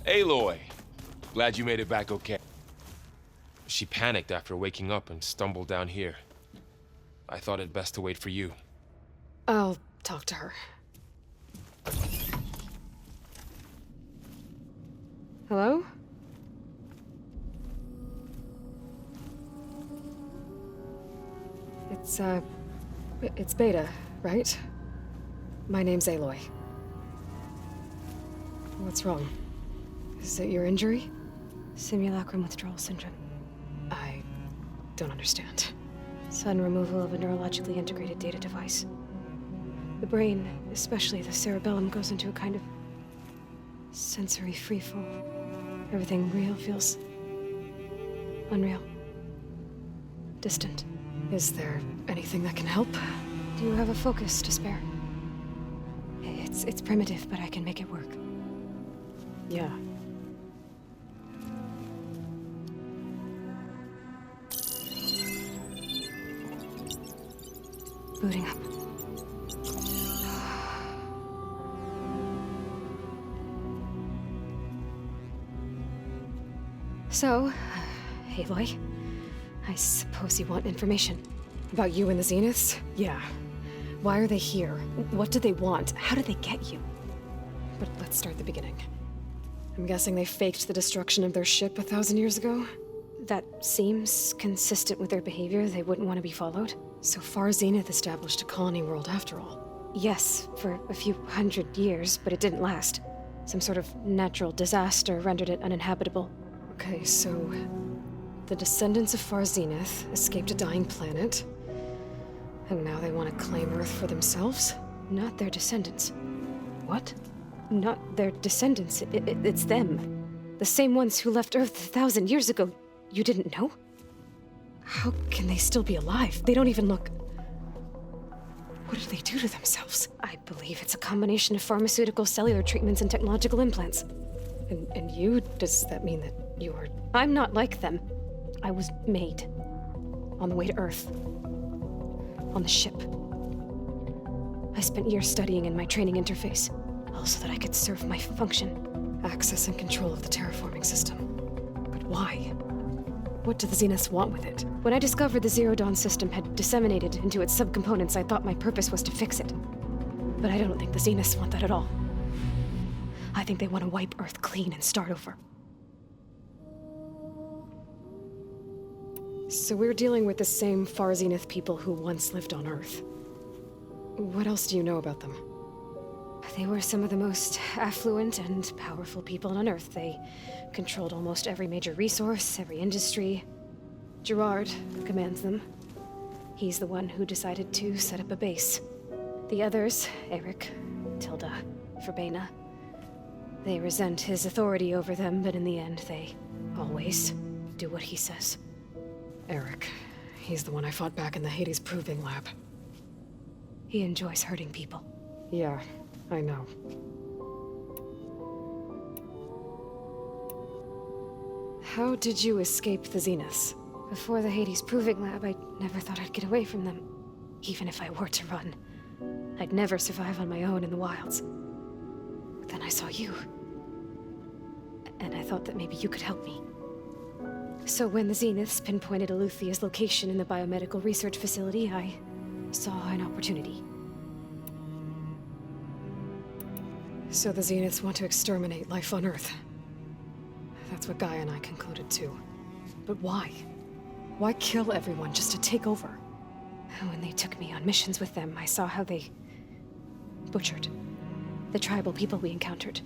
Aloy, glad you made it back okay. She panicked after waking up and stumbled down here. I thought it best to wait for you. I'll talk to her. Hello? It's Beta, right? My name's Aloy. What's wrong? Is it your injury? Simulacrum withdrawal syndrome. I don't understand. Sudden removal of a neurologically integrated data device. The brain, especially the cerebellum, goes into a kind of sensory freefall. Everything real feels unreal. Distant. Is there anything that can help? Do you have a focus to spare? It's primitive, but I can make it work. Yeah. Booting up. So, Aloy, I suppose you want information. About you and the Zeniths? Yeah. Why are they here? What do they want? How did they get you? But let's start at the beginning. I'm guessing they faked the destruction of their ship 1,000 years ago? That seems consistent with their behavior. They wouldn't want to be followed. So Far Zenith established a colony world after all. Yes, for a few hundred years, but it didn't last. Some sort of natural disaster rendered it uninhabitable. Okay, so the descendants of Far Zenith escaped a dying planet, and now they want to claim Earth for themselves? Not their descendants. What? Not their descendants. It's them. The same ones who left Earth 1,000 years ago. You didn't know? How can they still be alive? They don't even look... What did they do to themselves? I believe it's a combination of pharmaceutical, cellular treatments, and technological implants. And you? Does that mean that you're... I'm not like them. I was made. On the way to Earth. On the ship. I spent years studying in my training interface, all so that I could serve my function. Access and control of the terraforming system. But why? What do the Zeniths want with it? When I discovered the Zero Dawn system had disseminated into its subcomponents, I thought my purpose was to fix it. But I don't think the Zeniths want that at all. I think they want to wipe Earth clean and start over. So we're dealing with the same Far Zenith people who once lived on Earth. What else do you know about them? They were some of the most affluent and powerful people on Earth. They controlled almost every major resource, every industry. Gerard commands them. He's the one who decided to set up a base. The others, Eric, Tilda, Verbena, they resent his authority over them, but in the end, they always do what he says. Eric. He's the one I fought back in the Hades Proving Lab. He enjoys hurting people. Yeah, I know. How did you escape the Zeniths? Before the Hades Proving Lab, I never thought I'd get away from them. Even if I were to run. I'd never survive on my own in the wilds. But then I saw you. And I thought that maybe you could help me. So when the Zeniths pinpointed Eluthia's location in the biomedical research facility, I saw an opportunity. So the Zeniths want to exterminate life on Earth. That's what Gaia and I concluded too. But why? Why kill everyone just to take over? When they took me on missions with them, I saw how they butchered the tribal people we encountered.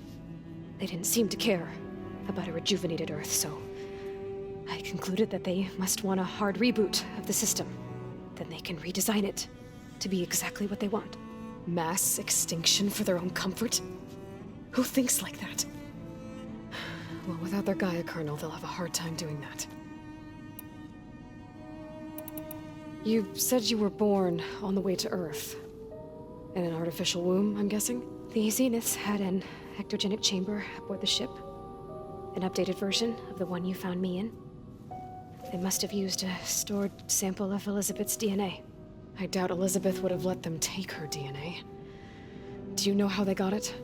They didn't seem to care about a rejuvenated Earth, so I concluded that they must want a hard reboot of the system. Then they can redesign it to be exactly what they want. Mass extinction for their own comfort? Who thinks like that? Well, without their Gaia kernel, they'll have a hard time doing that. You said you were born on the way to Earth. In an artificial womb, I'm guessing? The Zeniths had an ectogenic chamber aboard the ship. An updated version of the one you found me in. They must have used a stored sample of Elizabeth's DNA. I doubt Elizabeth would have let them take her DNA. Do you know how they got it?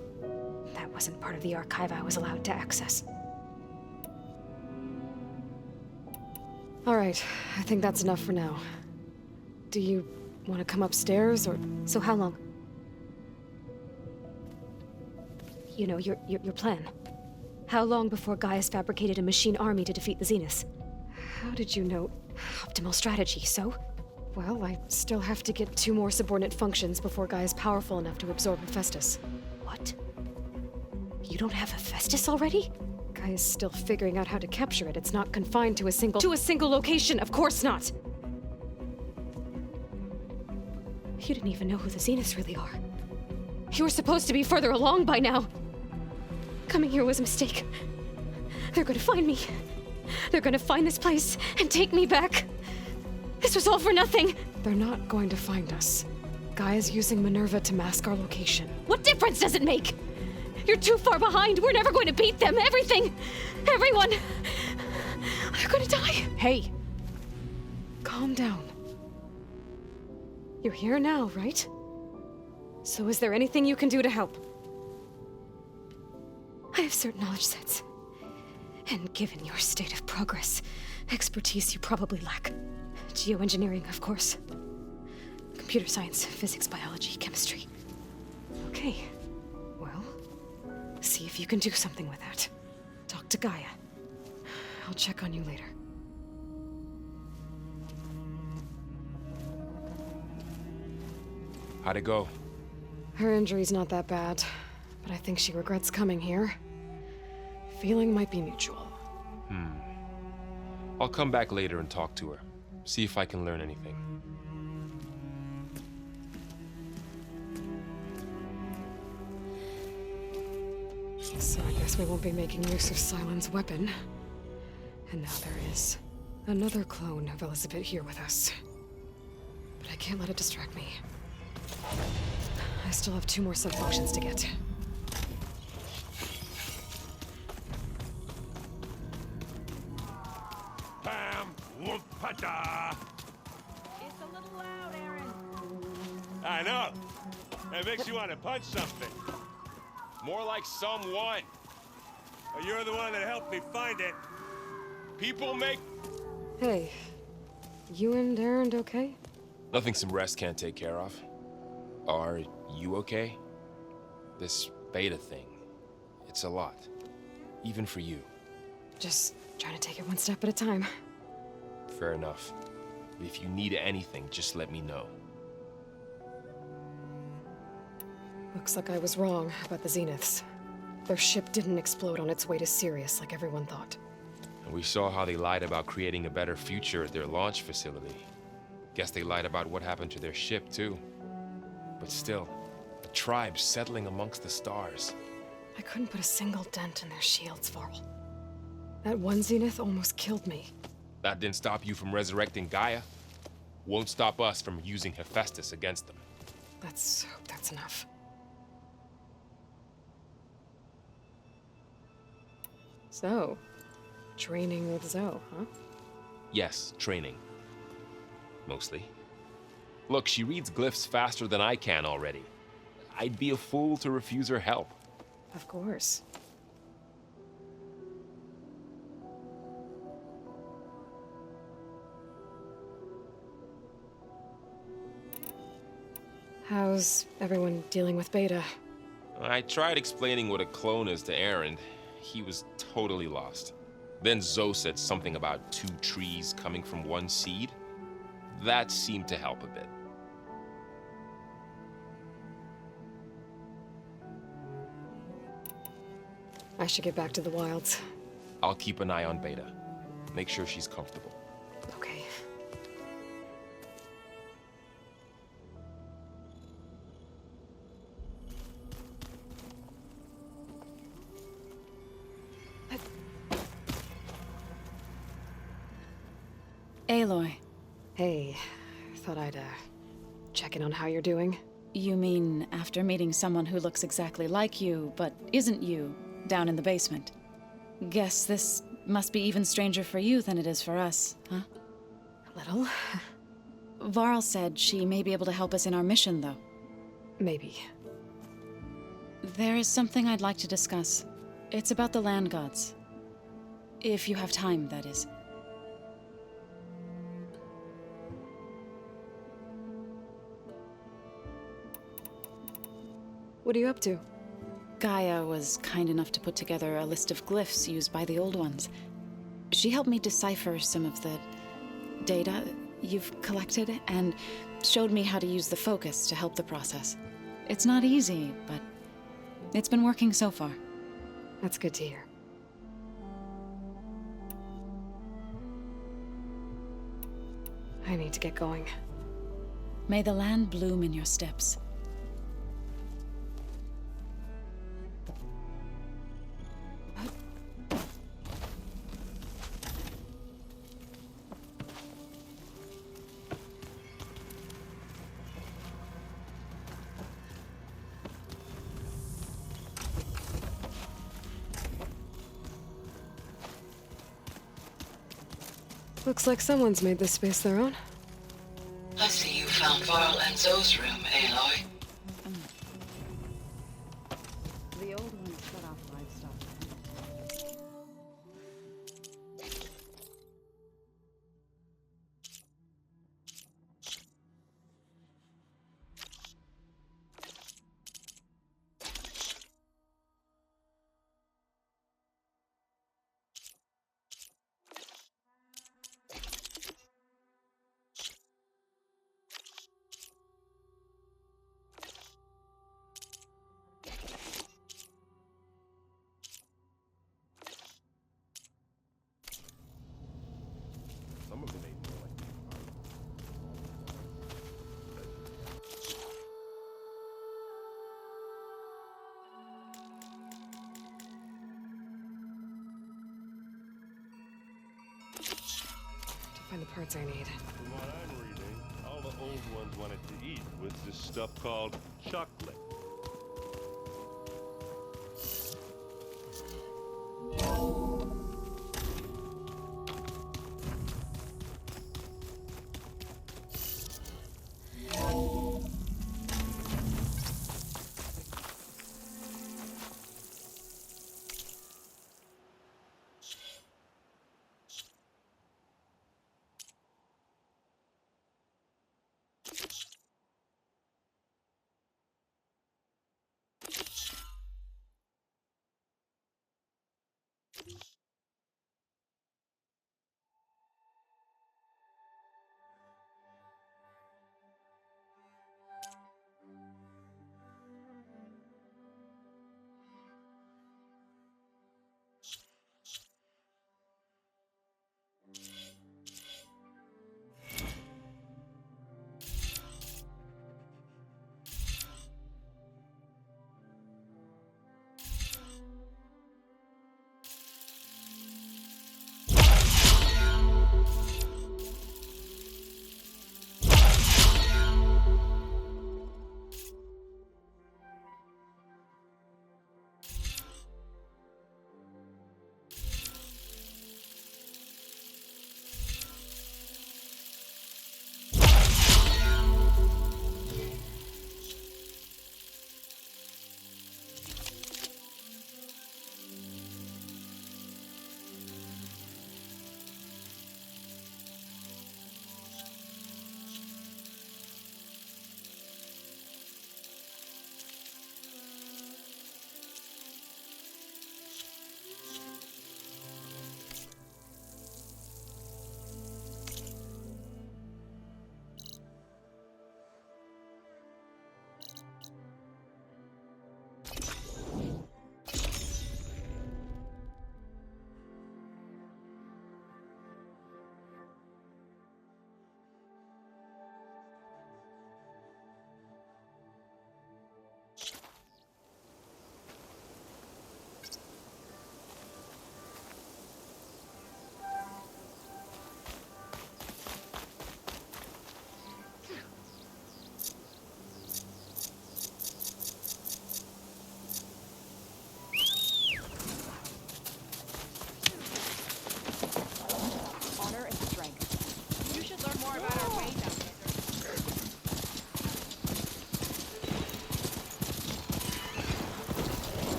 That That wasn't part of the archive I was allowed to access. All right, I think that's enough for now. Do you want to come upstairs, or... So how long? You know, your plan. How long before Gaius fabricated a machine army to defeat the Zeniths? How did you know? Optimal strategy, so? Well, I still have to get 2 more subordinate functions before Guy is powerful enough to absorb Hephaestus. What? You don't have Hephaestus already? Guy is still figuring out how to capture it. It's not confined to a single location, of course not! You didn't even know who the Zeniths really are. You were supposed to be further along by now! Coming here was a mistake. They're gonna find me. They're gonna find this place and take me back. This was all for nothing! They're not going to find us. Guy is using Minerva to mask our location. What difference does it make? You're too far behind. We're never going to beat them. Everything. Everyone. They're gonna die. Hey! Calm down. You're here now, right? So is there anything you can do to help? I have certain knowledge sets. And given your state of progress, expertise you probably lack. Geoengineering, of course. Computer science, physics, biology, chemistry. Okay. Well, see if you can do something with that. Talk to Gaia. I'll check on you later. How'd it go? Her injury's not that bad, but I think she regrets coming here. Feeling might be mutual. I'll come back later and talk to her. See if I can learn anything. So I guess we won't be making use of Sylens' weapon. And now there is another clone of Elizabeth here with us. But I can't let it distract me. I still have 2 more sub-functions to get. Pam, whoop-pata! It's a little loud, Aaron. I know. That makes you want to punch something. More like someone. Well, you're the one that helped me find it. People make... Hey, you and Aaron okay? Nothing some rest can't take care of. Are you okay? This beta thing, it's a lot. Even for you. Just trying to take it one step at a time. Fair enough. If you need anything, just let me know. Looks like I was wrong about the Zeniths. Their ship didn't explode on its way to Sirius like everyone thought. And we saw how they lied about creating a better future at their launch facility. Guess they lied about what happened to their ship, too. But still, a tribe settling amongst the stars. I couldn't put a single dent in their shields, Varl. That one Zenith almost killed me. That didn't stop you from resurrecting Gaia. Won't stop us from using Hephaestus against them. Let's hope that's enough. So, training with Zoe, huh? Yes, training. Mostly. Look, she reads glyphs faster than I can already. I'd be a fool to refuse her help. Of course. How's everyone dealing with Beta? I tried explaining what a clone is to Aaron. He was totally lost. Then Zoe said something about 2 trees coming from 1 seed. That seemed to help a bit. I should get back to the wilds. I'll keep an eye on Beta. Make sure she's comfortable. Okay. Aloy, Hey, thought I'd, check in on how you're doing. you mean after meeting someone who looks exactly like you, but isn't you, down in the basement? Guess this must be even stranger for you than it is for us, huh? A little. Varl said she may be able to help us in our mission, though. Maybe. There is something I'd like to discuss. It's about the land gods. If you have time, that is. What are you up to? Gaia was kind enough to put together a list of glyphs used by the Old Ones. She helped me decipher some of the data you've collected, and showed me how to use the focus to help the process. It's not easy, but it's been working so far. That's good to hear. I need to get going. May the land bloom in your steps. Looks like someone's made this space their own. I see you found Varl and Zoe's room, Aloy. The Old Ones cut off livestock. Some of them made more like To find the parts I need. From what I'm reading, all the old ones wanted to eat was this stuff called chocolate.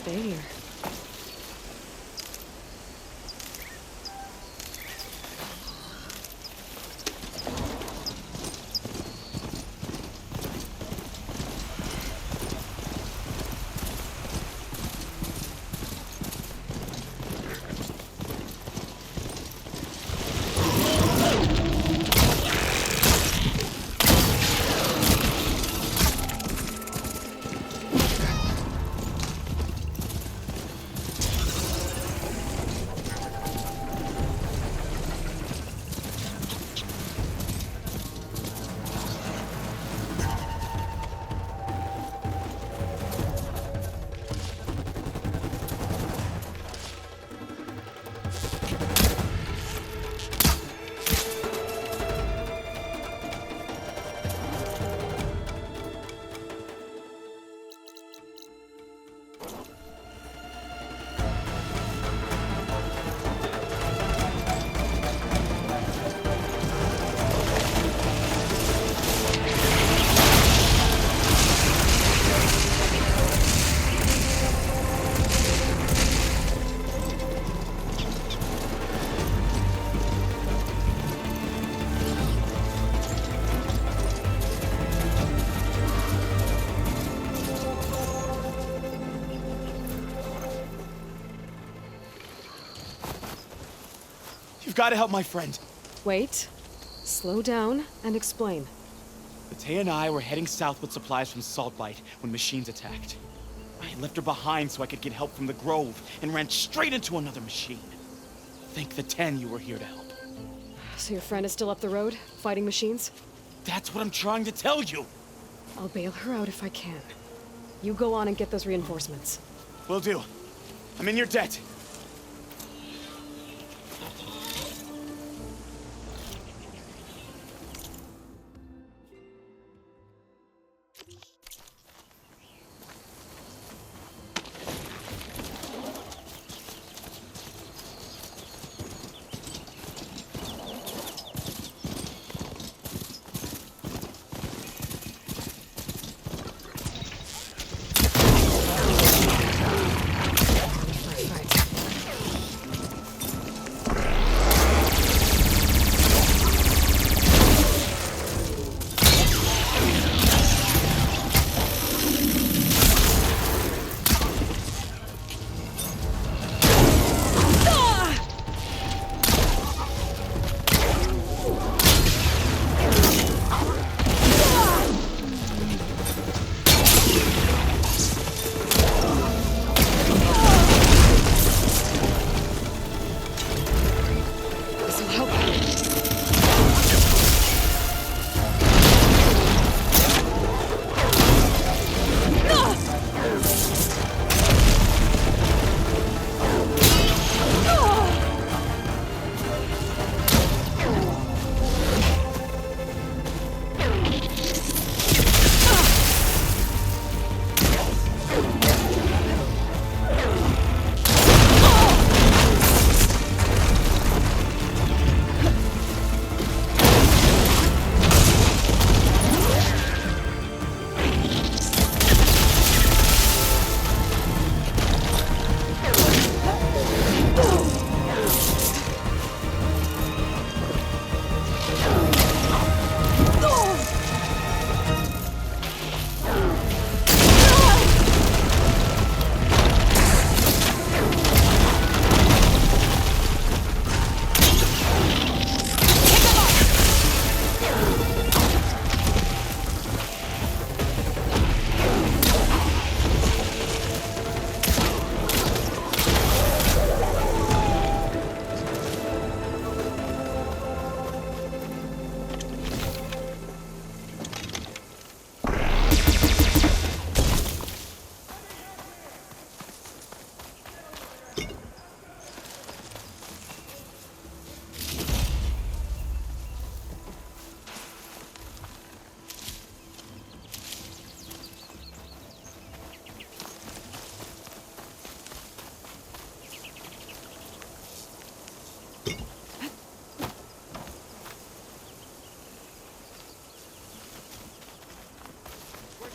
stay here. You've got to help my friend. Wait. Slow down and explain. Matea and I were heading south with supplies from Saltlight when machines attacked. I left her behind so I could get help from the Grove and ran straight into another machine. Thank the 10 you were here to help. So your friend is still up the road, fighting machines? That's what I'm trying to tell you. I'll bail her out if I can. You go on and get those reinforcements. Will do. I'm in your debt.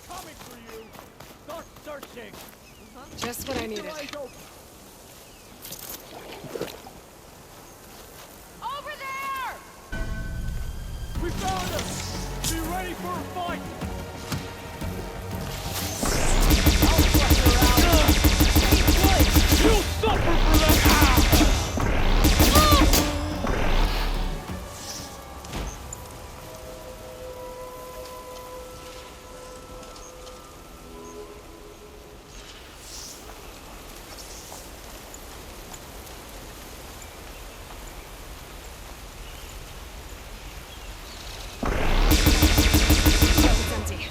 Coming for you! Start searching! Just what I needed. Over there! We found him! Be ready for a fight! You'll suffer for that! It's empty.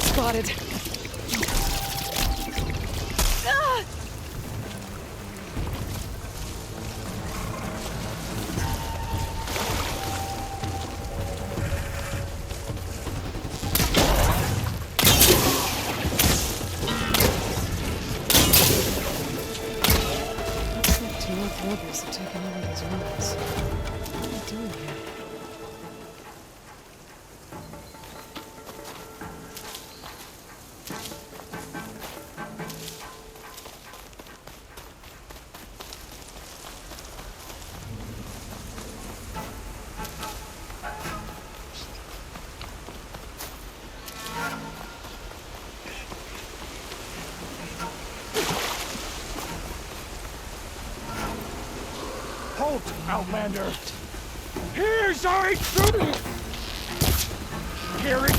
Spotted. Looks like two more brothers have taken over these ruins. What are they doing here? Halt, Outlander! Here's our intruder! Here it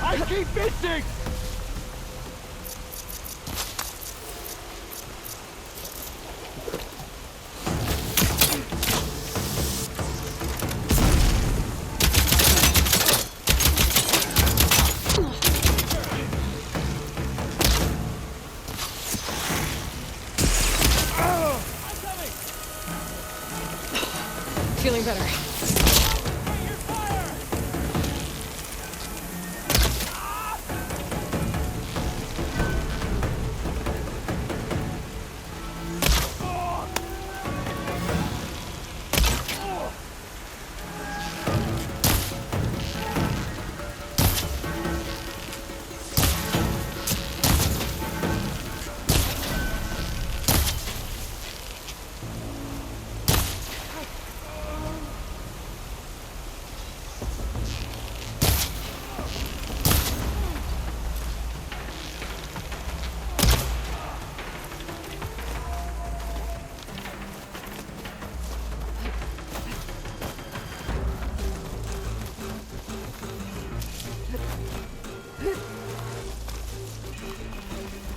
I keep missing! Feeling better.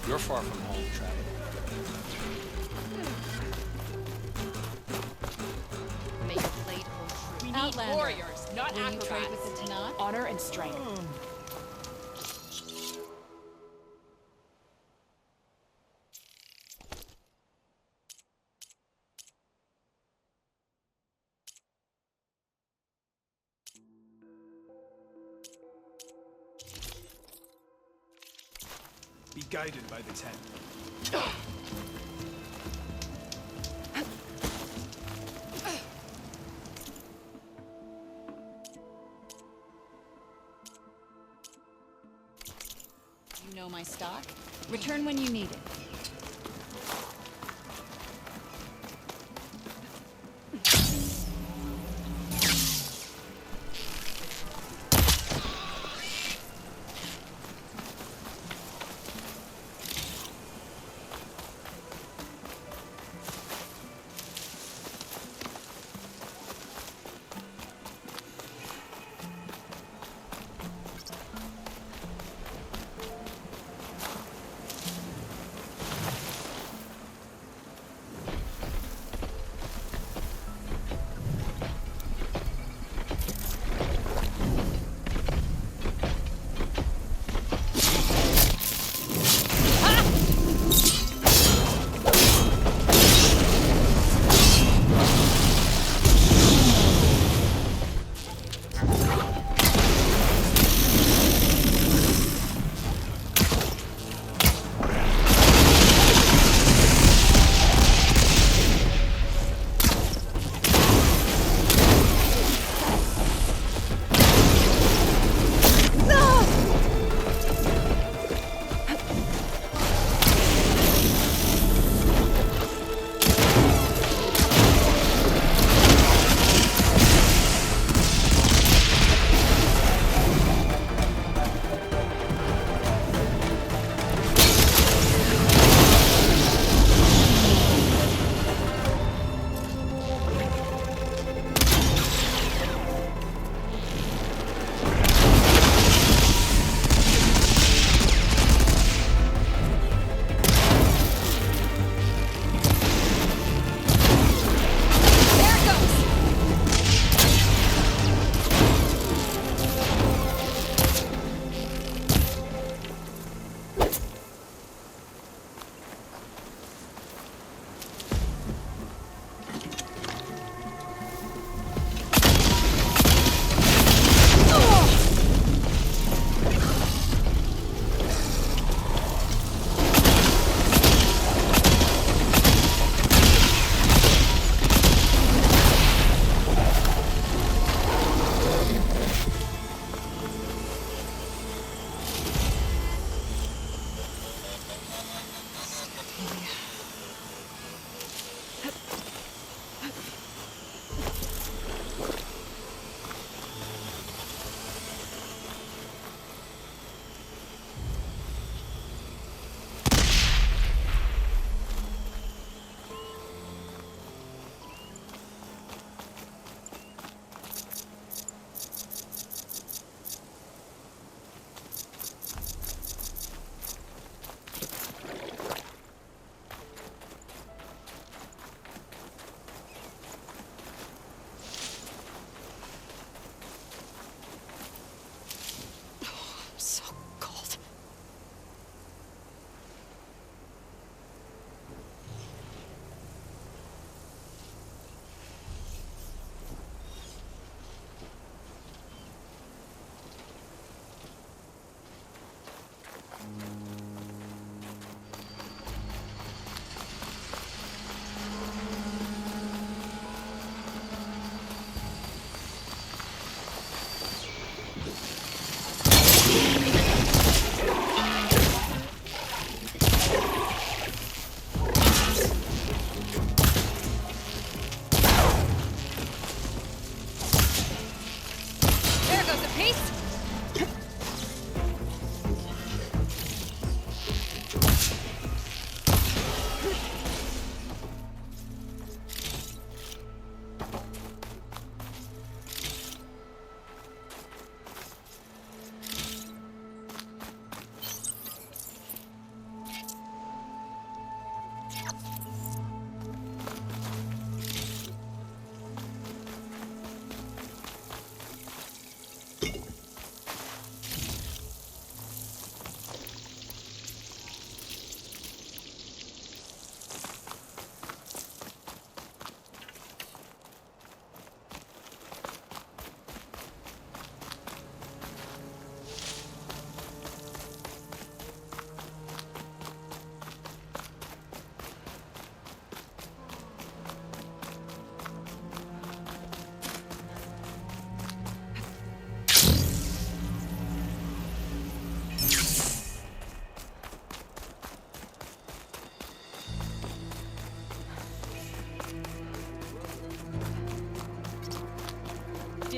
You're far from home, Travis. Make a blade hold true. We need Outlander. warriors, not Will you trade acrobats. with the Tanakh? Honor and strength. guided by the Ten. You know my stock? Return when you need it.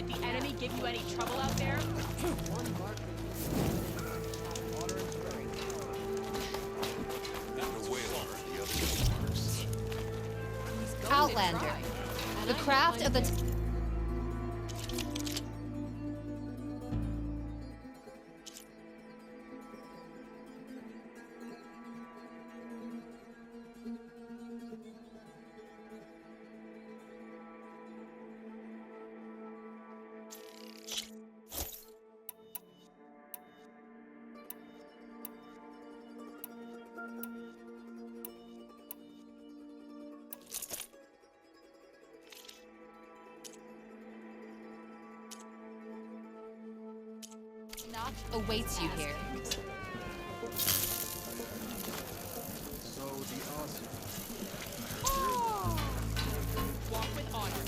Did the enemy give you any trouble out there? Outlander. The craft of the... Not awaits you here. Walk with honor.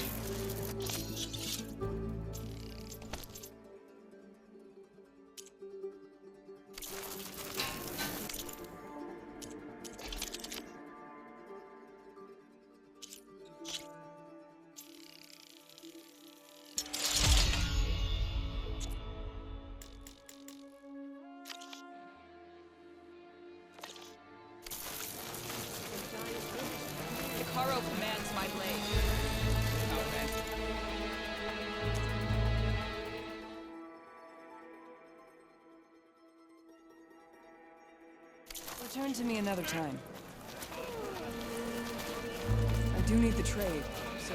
Karo commands my blade. Return to me another time. I do need the trade, so...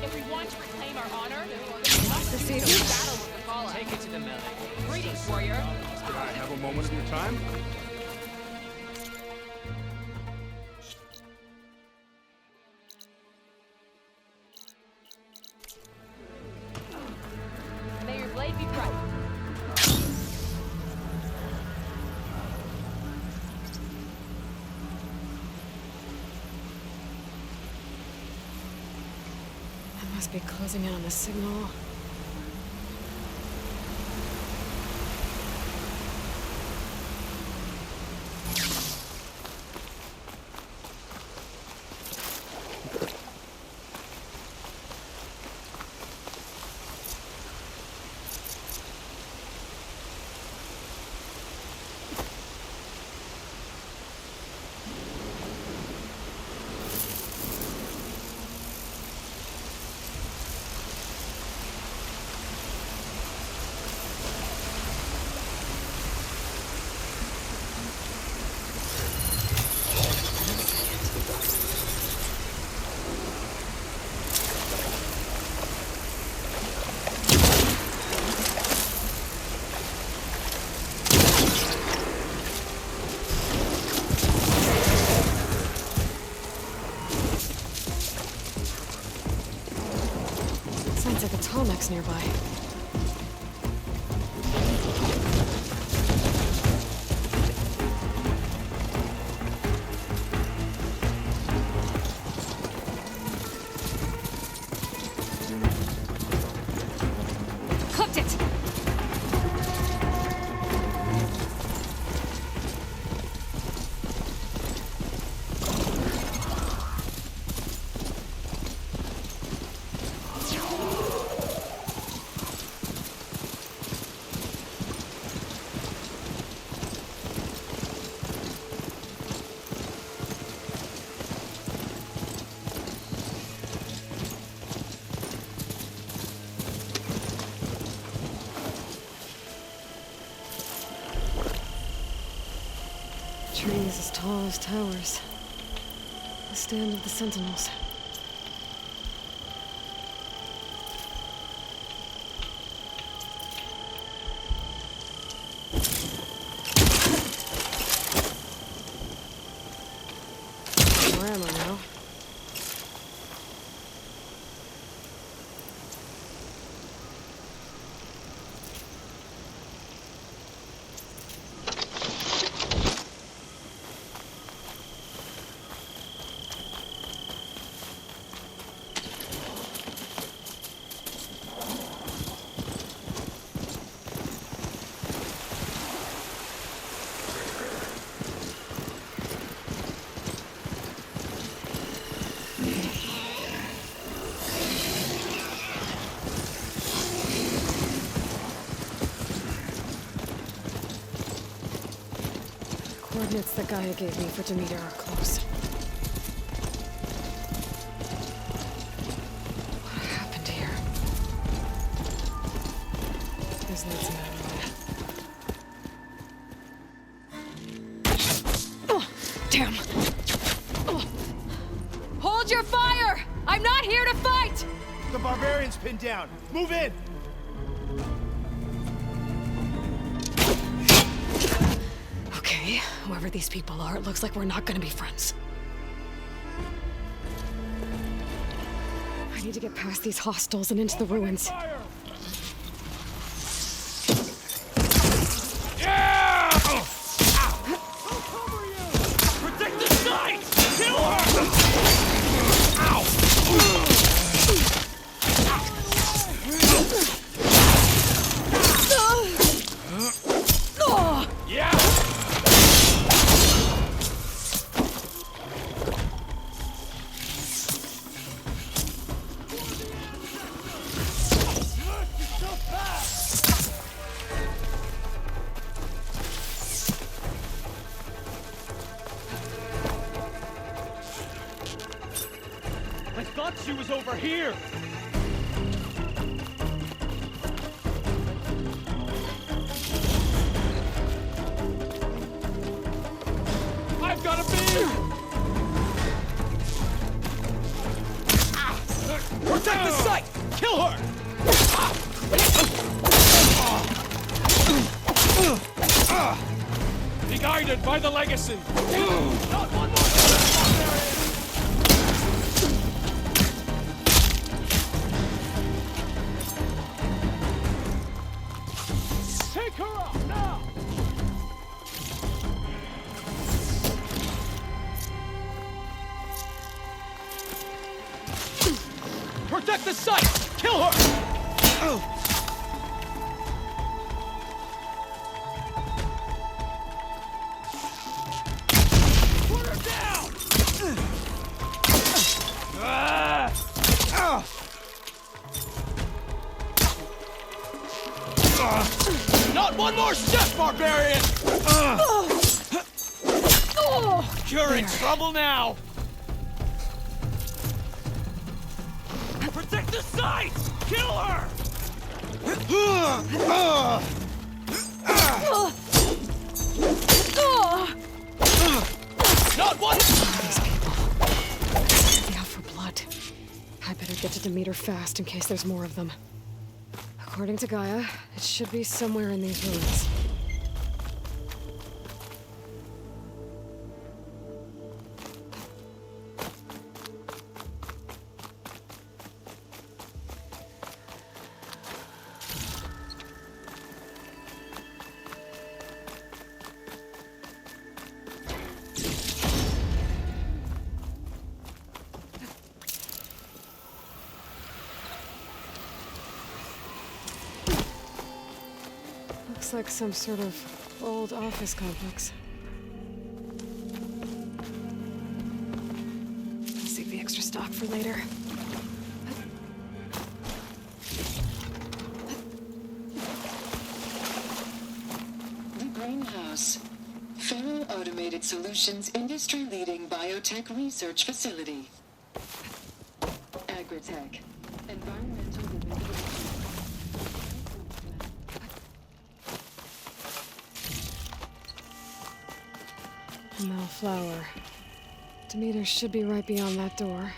If we want to reclaim our honor, we must proceed to battle with the Kala. Take it to the melee. Greetings, warrior. Could I have a moment of your time? May your blade be bright. I must be closing in on the signal. Sounds like a Tallneck's nearby. Cooked it! Trees as tall as towers. The stand of the Sentinels. Where am I now? coordinates that Gaia gave me for Demeter are close. What happened here? There's lights in that room. Oh, damn! Oh. Hold your fire! I'm not here to fight! The barbarian's pinned down. Move in! Okay, whoever these people are, it looks like we're not gonna be friends. I need to get past these hostiles and into the ruins. Protect the site! Kill her! I thought she was over here! I've got a beam! Protect the site! Kill her! Be guided by the legacy! Not one more! Take her out now! Protect the site! Kill her! Put her down! Not one more step, barbarian! You're in trouble now! Protect the site! Kill her! Not one! These people. They're out for blood. I better get to Demeter fast in case there's more of them. According to Gaia, it should be somewhere in these ruins. Looks like some sort of old office complex. Save the extra stock for later. The Greenhouse. Federal Automated Solutions industry-leading biotech research facility. Agritech. Environmental living. Mel Flower. Demeter should be right beyond that door.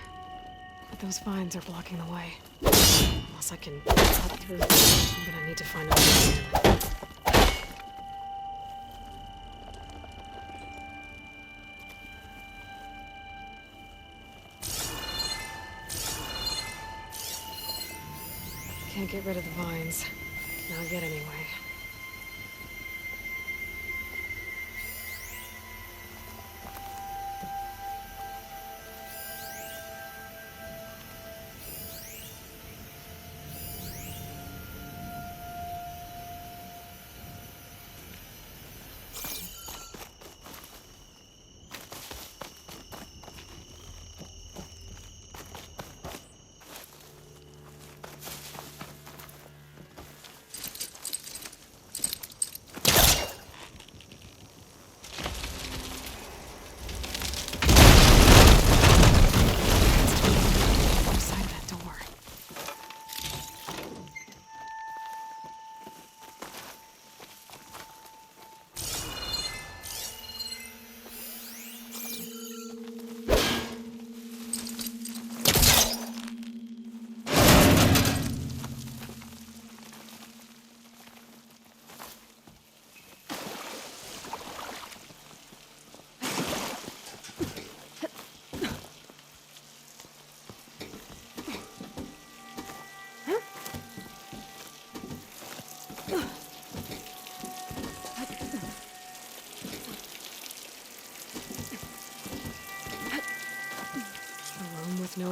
But those vines are blocking the way. Unless I can cut through, I'm gonna need to find another way. Can't get rid of the vines. Not yet, anyway.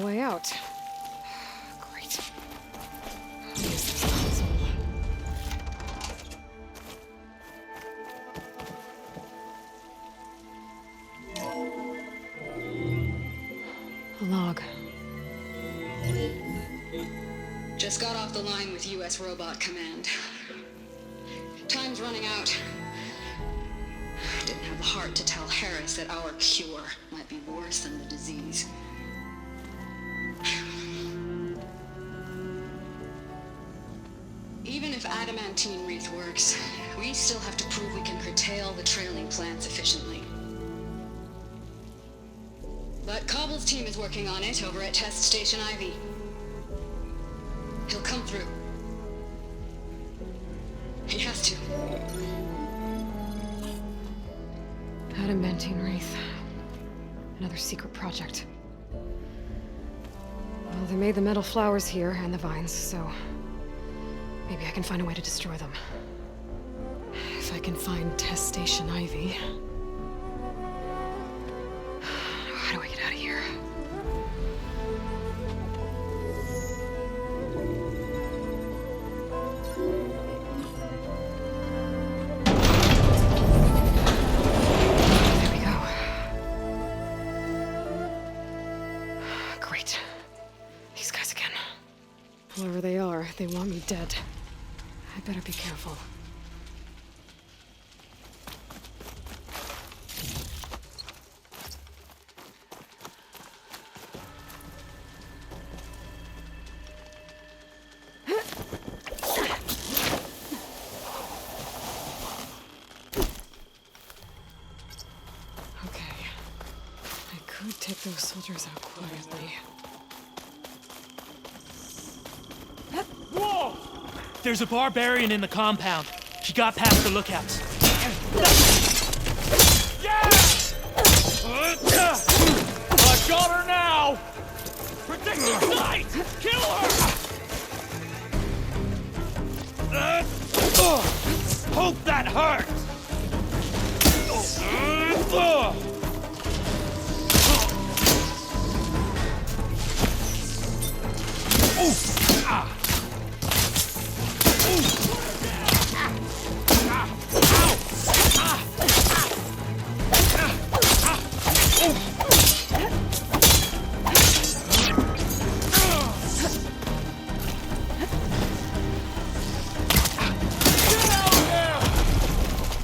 way out. Great. I'll use this console. A log. Just got off the line with U.S. Robot Command. Time's running out. Didn't have the heart to tell Harris that our cure might be worse than the disease. Even if adamantine wreath works, we still have to prove we can curtail the trailing plants efficiently. But Cobble's team is working on it over at Test Station Ivy. He'll come through. He has to. Adamantine wreath. Another secret project. Well, they made the metal flowers here and the vines, so maybe I can find a way to destroy them. If I can find Test Station Ivy. How do I get out of here? There we go. Great. These guys again. Whoever they are, they want me dead. I better be careful. Take those soldiers out quietly. Whoa! There's a barbarian in the compound. She got past the lookouts. Yeah! I got her now! Protect the site! Kill her! Hope that hurts!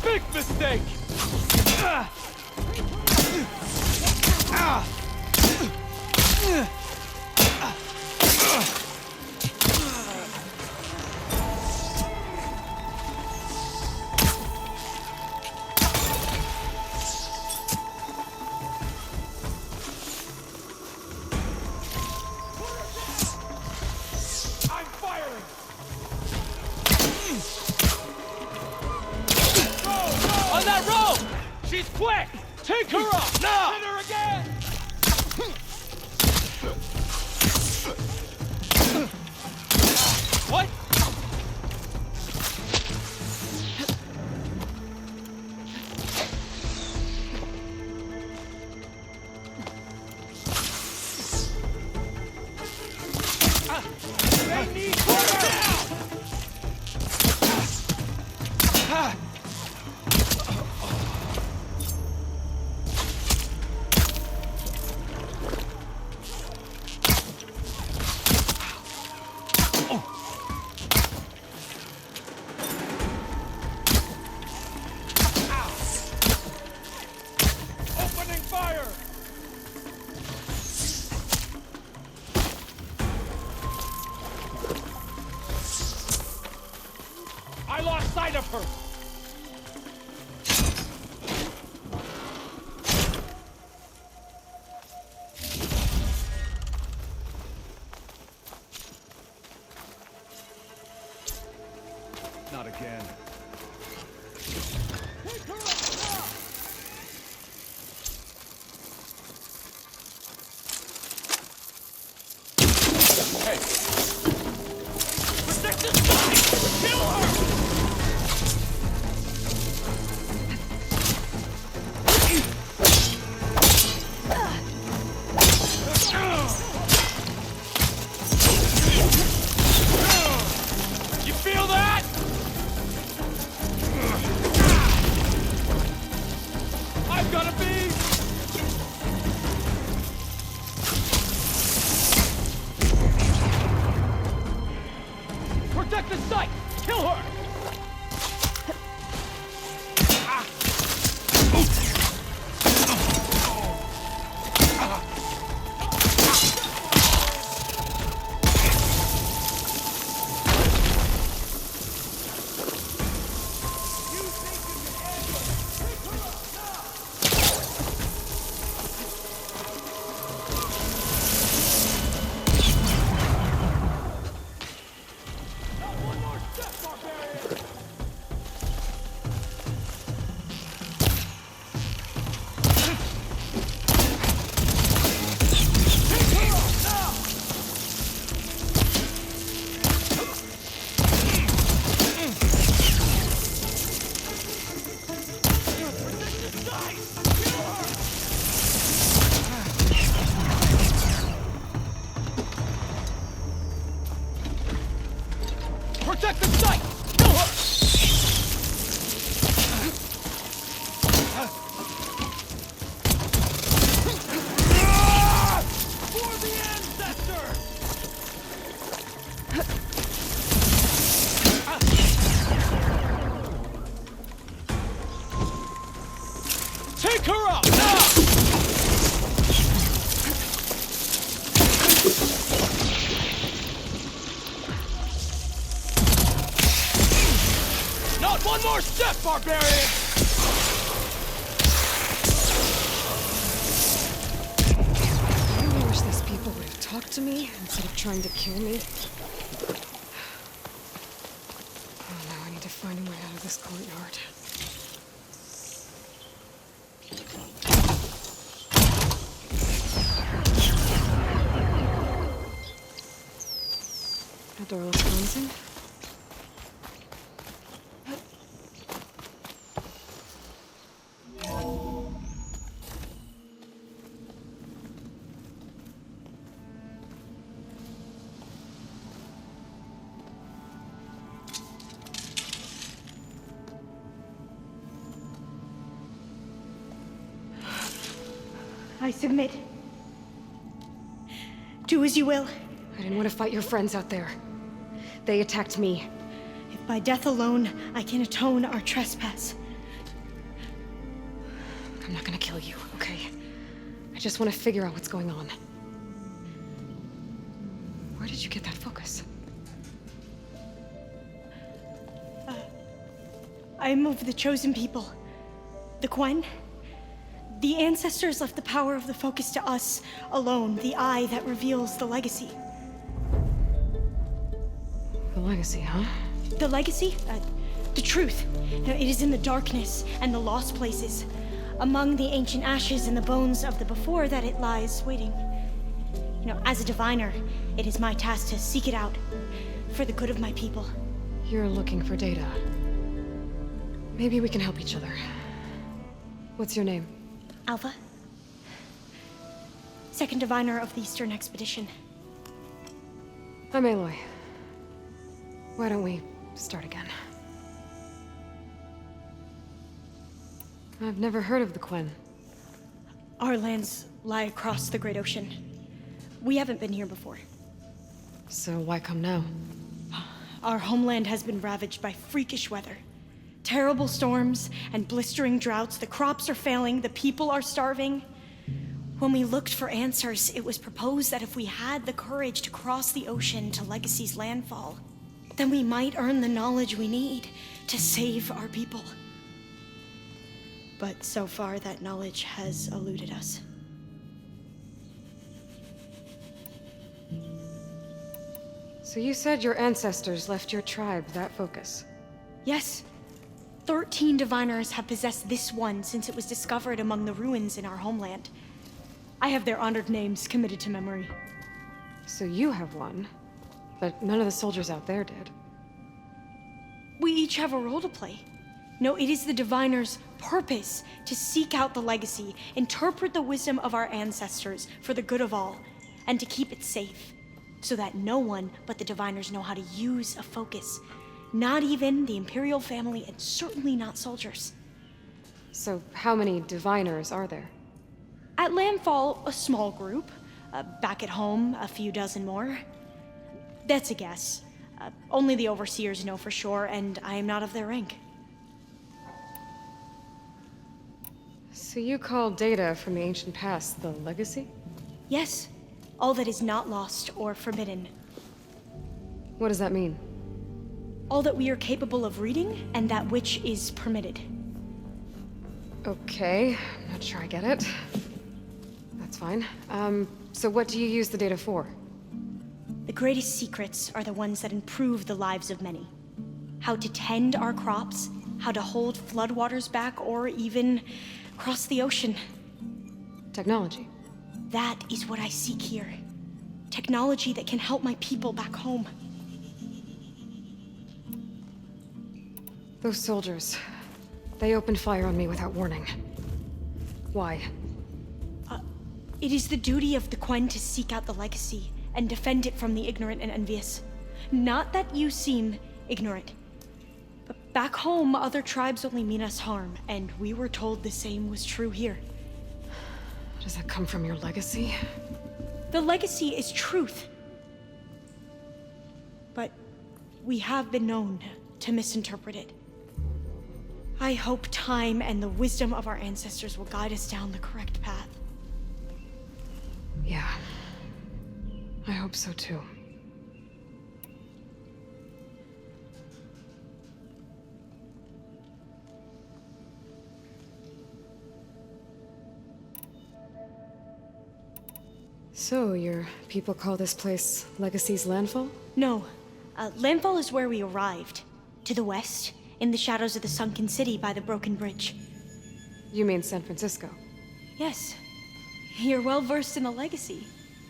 Big mistake! I'm firing! On that rope! She's quick! Take her up! Now! Hit her again! What? They need her now! Opening fire! I lost sight of her! Not again. Pick her up now! Hey! Protect this body! Kill her! Protect the site! Kill her! Protect the site! Kill her! For the ancestors! Take her out! Now! Not one more step, barbarian! I really wish these people would have talked to me instead of trying to kill me. Oh, now I need to find a way out of this courtyard. That door looks promising. I submit. Do as you will. I didn't want to fight your friends out there. They attacked me. If by death alone I can atone our trespass. I'm not gonna kill you, okay? I just want to figure out what's going on. Where did you get that focus? I'm of the chosen people. The Quen. The ancestors left the power of the focus to us alone, the eye that reveals the legacy. The legacy, huh? The legacy? The truth. It is in the darkness and the lost places, among the ancient ashes and the bones of the before that it lies waiting. As a diviner, it is my task to seek it out for the good of my people. You're looking for data. Maybe we can help each other. What's your name? Alpha. Second diviner of the Eastern Expedition. I'm Aloy. Why don't we start again? I've never heard of the Quen. Our lands lie across the Great Ocean. We haven't been here before. So why come now? Our homeland has been ravaged by freakish weather. Terrible storms and blistering droughts. The crops are failing, the people are starving. When we looked for answers, it was proposed that if we had the courage to cross the ocean to Legacy's landfall, then we might earn the knowledge we need to save our people. But so far, that knowledge has eluded us. So you said your ancestors left your tribe that focus? Yes. 13 diviners have possessed this one since it was discovered among the ruins in our homeland. I have their honored names committed to memory. So you have one, but none of the soldiers out there did. We each have a role to play. No, it is the diviner's purpose to seek out the legacy, interpret the wisdom of our ancestors for the good of all, and to keep it safe, so that no one but the diviners know how to use a focus. Not even the Imperial family, and certainly not soldiers. So how many diviners are there? At landfall, a small group. Back at home, a few dozen more. That's a guess. Only the Overseers know for sure, and I am not of their rank. So you call data from the ancient past the legacy? Yes. All that is not lost or forbidden. What does that mean? All that we are capable of reading, and that which is permitted. Okay, I'm not sure I get it. That's fine. So what do you use the data for? The greatest secrets are the ones that improve the lives of many. How to tend our crops, how to hold floodwaters back, or even cross the ocean. Technology. That is what I seek here. Technology that can help my people back home. Those soldiers, they opened fire on me without warning. Why? It is the duty of the Quen to seek out the legacy and defend it from the ignorant and envious. Not that you seem ignorant. But back home, other tribes only mean us harm, and we were told the same was true here. Does that come from your legacy? The legacy is truth. But we have been known to misinterpret it. I hope time and the wisdom of our ancestors will guide us down the correct path. Yeah. I hope so too. So, your people call this place Legacy's Landfall? No. Landfall is where we arrived. To the west, in the shadows of the sunken city by the broken bridge. You mean San Francisco? Yes. You're well versed in the legacy.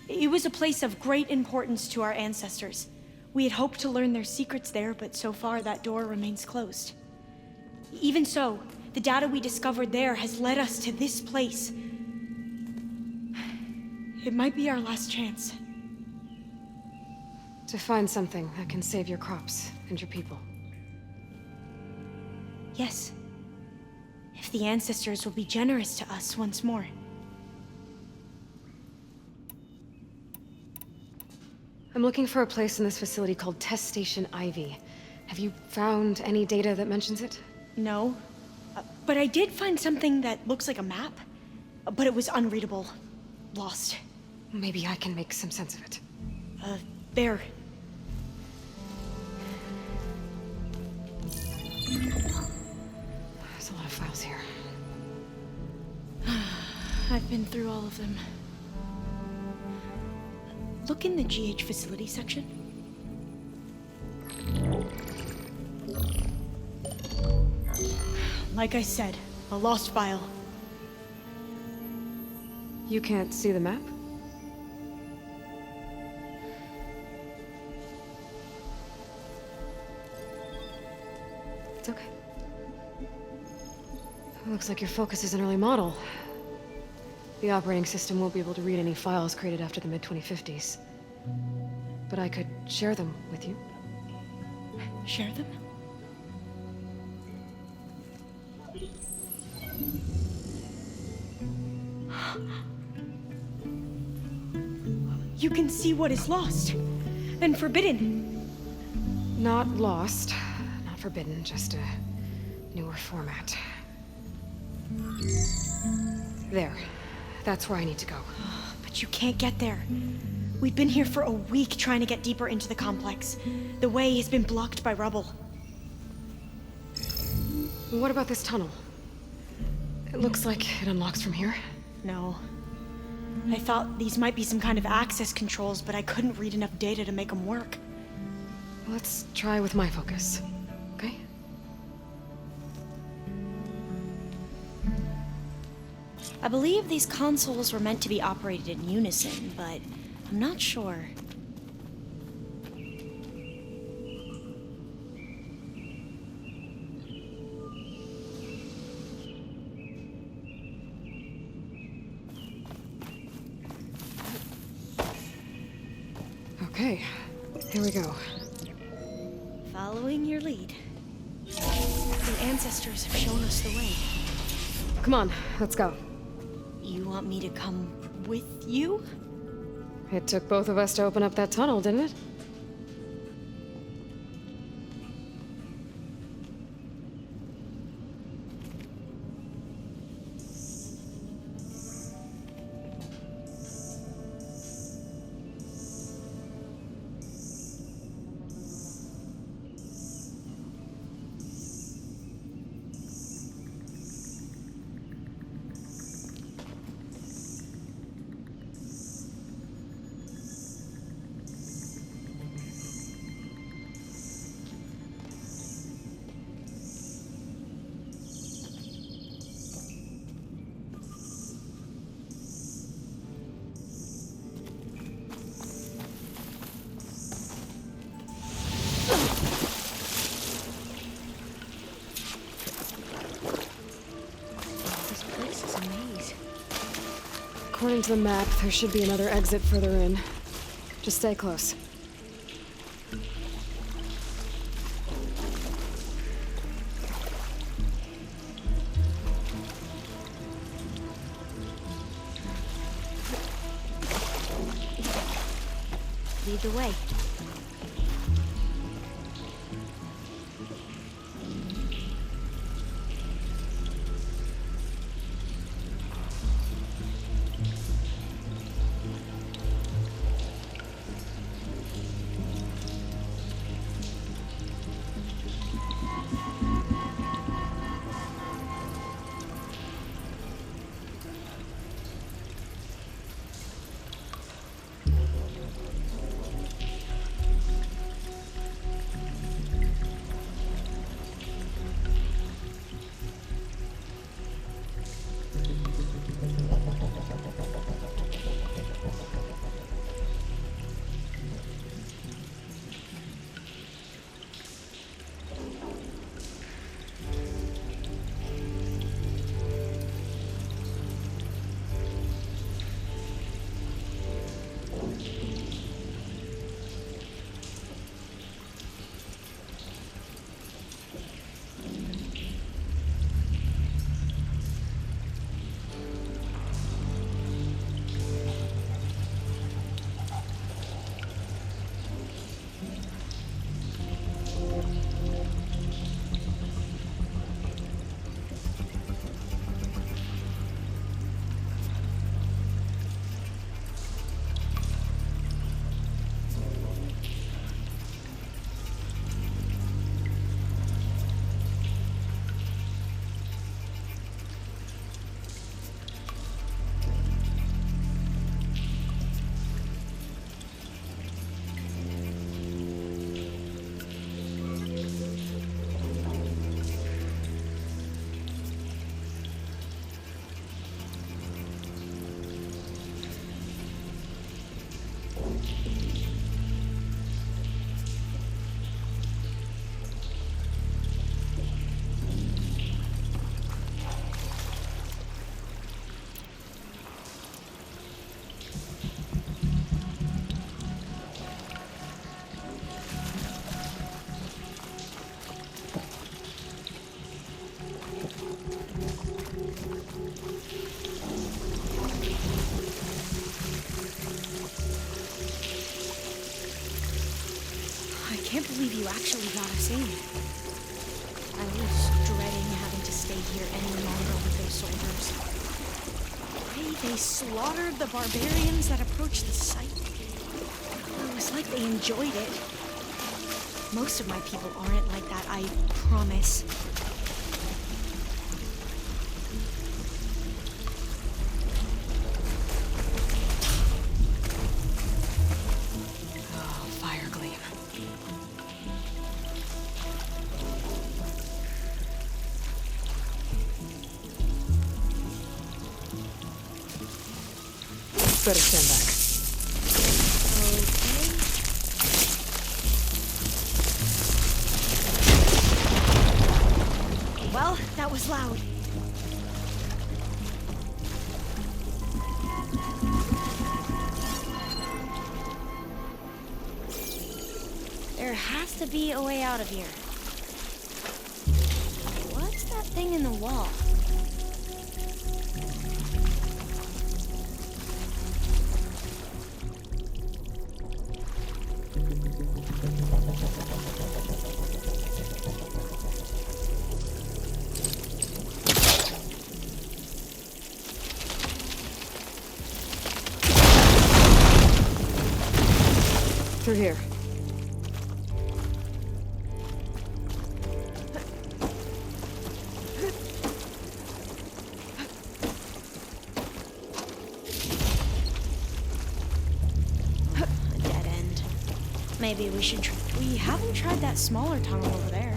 It was a place of great importance to our ancestors. We had hoped to learn their secrets there, but so far that door remains closed. Even so, the data we discovered there has led us to this place. It might be our last chance. To find something that can save your crops and your people. Yes. If the ancestors will be generous to us once more. I'm looking for a place in this facility called Test Station Ivy. Have you found any data that mentions it? No. But I did find something that looks like a map. But it was unreadable. Lost. Maybe I can make some sense of it. There. There's a lot of files here. I've been through all of them. Look in the GH facility section. Like I said, a lost file. You can't see the map? It's okay. It looks like your focus is an early model. The operating system won't be able to read any files created after the mid-2050s. But I could share them with you. Share them? You can see what is lost and forbidden. Not lost, not forbidden, just a newer format. There. That's where I need to go. But you can't get there. We've been here for a week trying to get deeper into the complex. The way has been blocked by rubble. What about this tunnel? It looks like it unlocks from here. No. I thought these might be some kind of access controls, but I couldn't read enough data to make them work. Let's try with my focus, okay? I believe these consoles were meant to be operated in unison, but I'm not sure. Okay, here we go. Following your lead. The ancestors have shown us the way. Come on, let's go. You want me to come with you? It took both of us to open up that tunnel, didn't it? According to the map, there should be another exit further in. Just stay close. Lead the way. I can't believe you actually got us in. I was dreading having to stay here any longer with those soldiers. The way they slaughtered the barbarians that approached the site. It was like they enjoyed it. Most of my people aren't like that, I promise. Better stand back. Okay. Well, that was loud. There has to be a way out of here. What's that thing in the wall? Through here. A dead end. Maybe we should we haven't tried that smaller tunnel over there.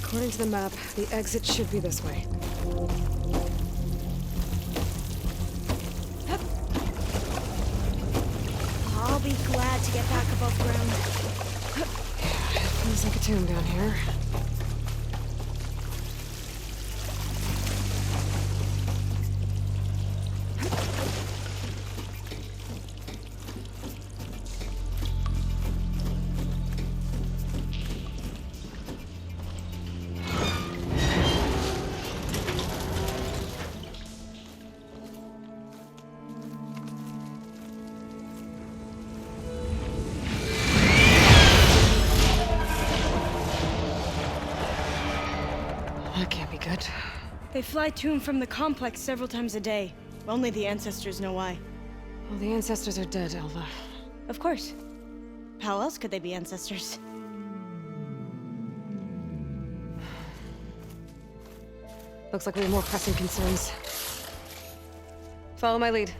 According to the map, the exit should be this way. I'll be glad to get back above ground. Yeah, it feels like a tomb down here. They fly to and from the complex several times a day. Only the ancestors know why. Well, the ancestors are dead, Elva. Of course. How else could they be ancestors? Looks like we have more pressing concerns. Follow my lead.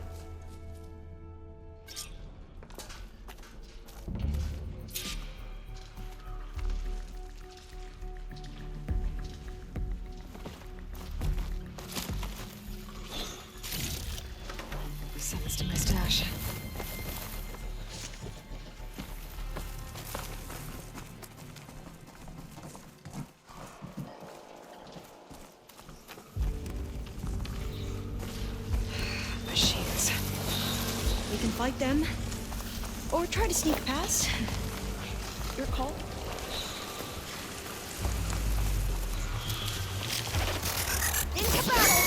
Send this to my stash. Machines. We can fight them, or try to sneak past. Your call. Into battle!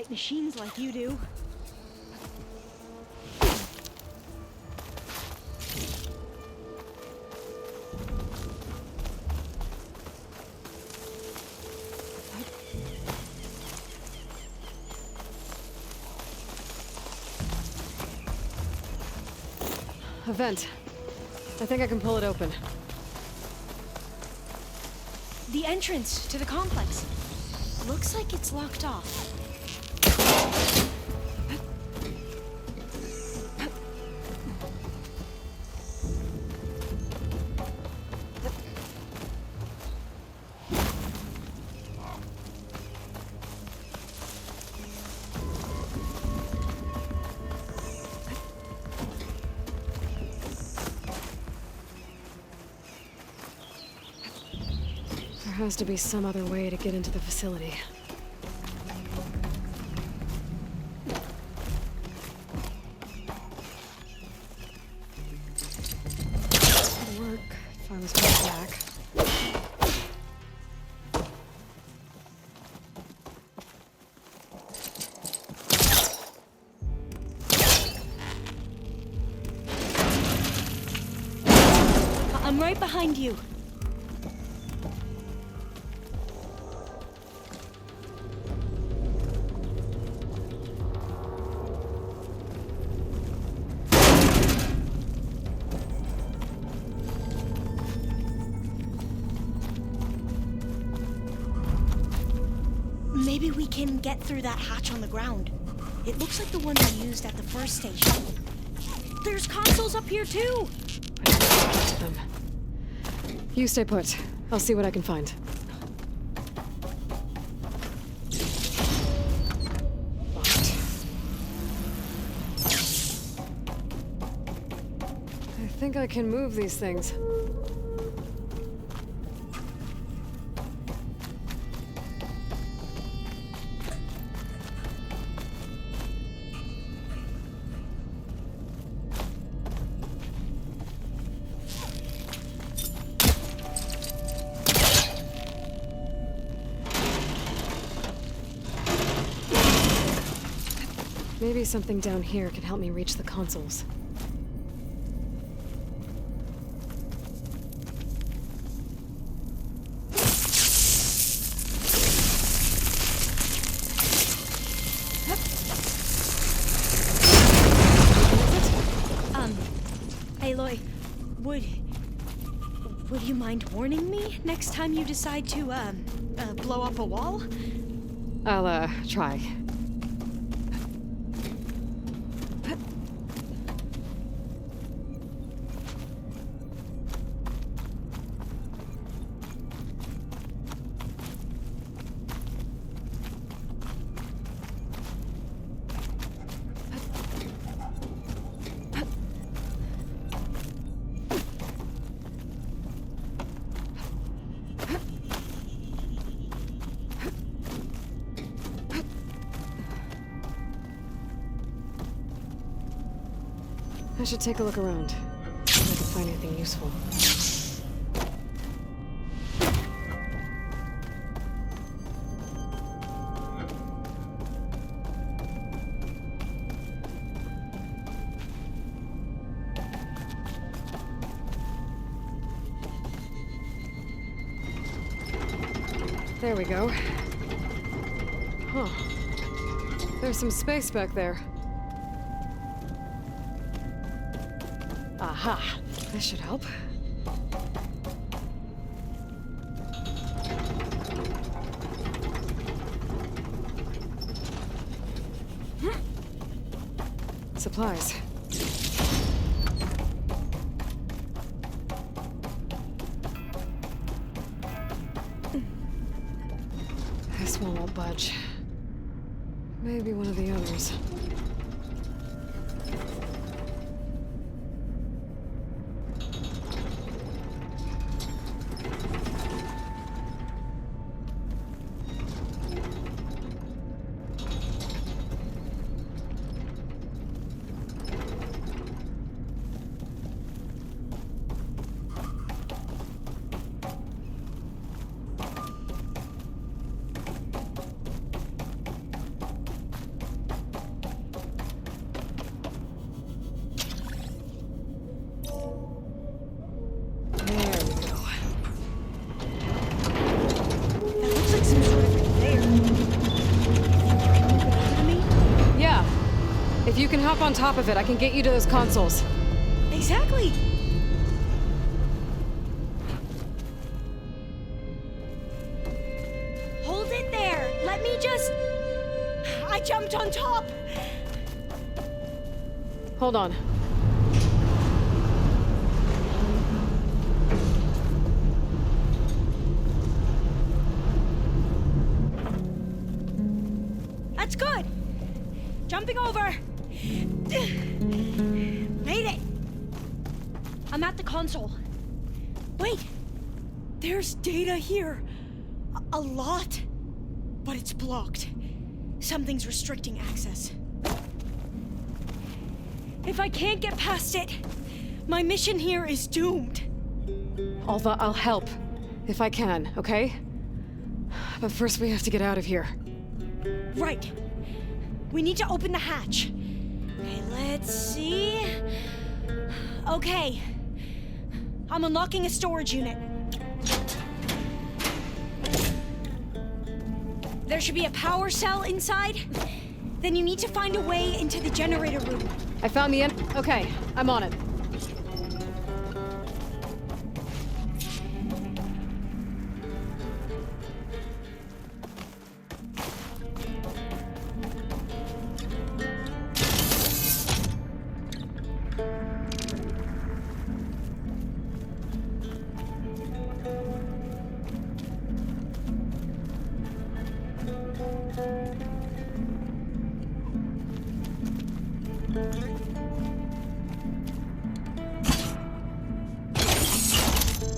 fight machines like you do. A vent. I think I can pull it open. The entrance to the complex. Looks like it's locked off. There has to be some other way to get into the facility. It'd work if I was going back. I'm right behind you. Maybe we can get through that hatch on the ground. It looks like the one we used at the first station. There's consoles up here too! I can get to them. You stay put. I'll see what I can find. Locked. I think I can move these things. Maybe something down here can help me reach the consoles. Aloy, would you mind warning me next time you decide to, blow up a wall? I'll, try. I should take a look around. See if I can find anything useful. There we go. Huh. There's some space back there. Aha! This should help. Supplies. This one won't budge. Maybe one of the others. you can hop on top of it, I can get you to those consoles. Exactly! Hold it there! Let me just... I jumped on top! Hold on. That's good! Jumping over! Made it! I'm at the console. Wait! There's data here. A lot. But it's blocked. Something's restricting access. If I can't get past it, my mission here is doomed. Alva, I'll help. If I can, okay? But first we have to get out of here. Right. We need to open the hatch. Okay, let's see. Okay. I'm unlocking a storage unit. There should be a power cell inside. Then you need to find a way into the generator room. I found the end. Okay, I'm on it.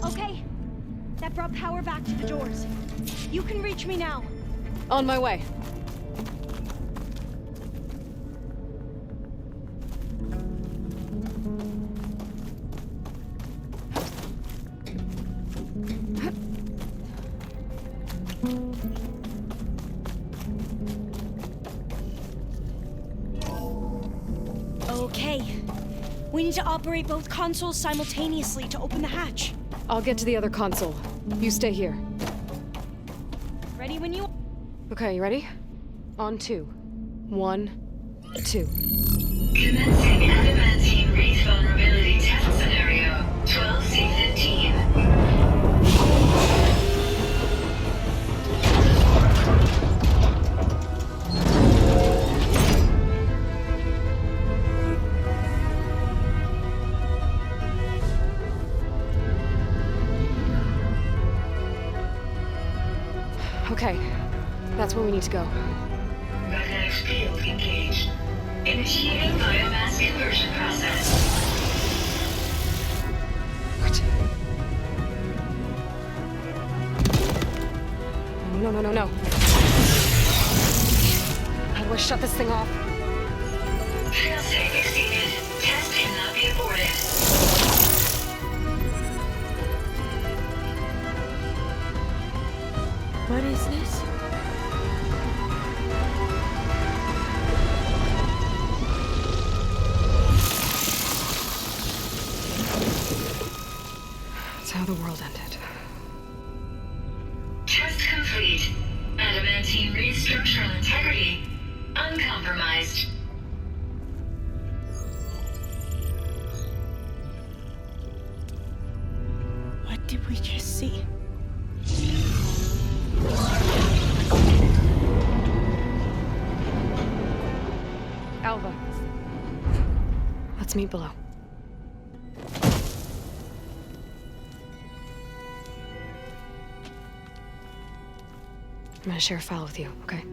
Okay. That brought power back to the doors. You can reach me now. On my way. Okay. We need to operate both consoles simultaneously to open the hatch. I'll get to the other console. You stay here. Ready when you... Okay, you ready? On 2. 1, 2. Commencing adamantine wreath vulnerability test scenario 12C15. Okay, that's where we need to go. Magnetic field engaged. Initiating biomass conversion process. What? No. How do I shut this thing off? Failsafe exceeded. Test cannot be aborted. What is this? That's how the world ended. Test complete. Adamantine wreath structural integrity uncompromised. What did we just see? Alva. Let's meet below. I'm gonna share a file with you, okay?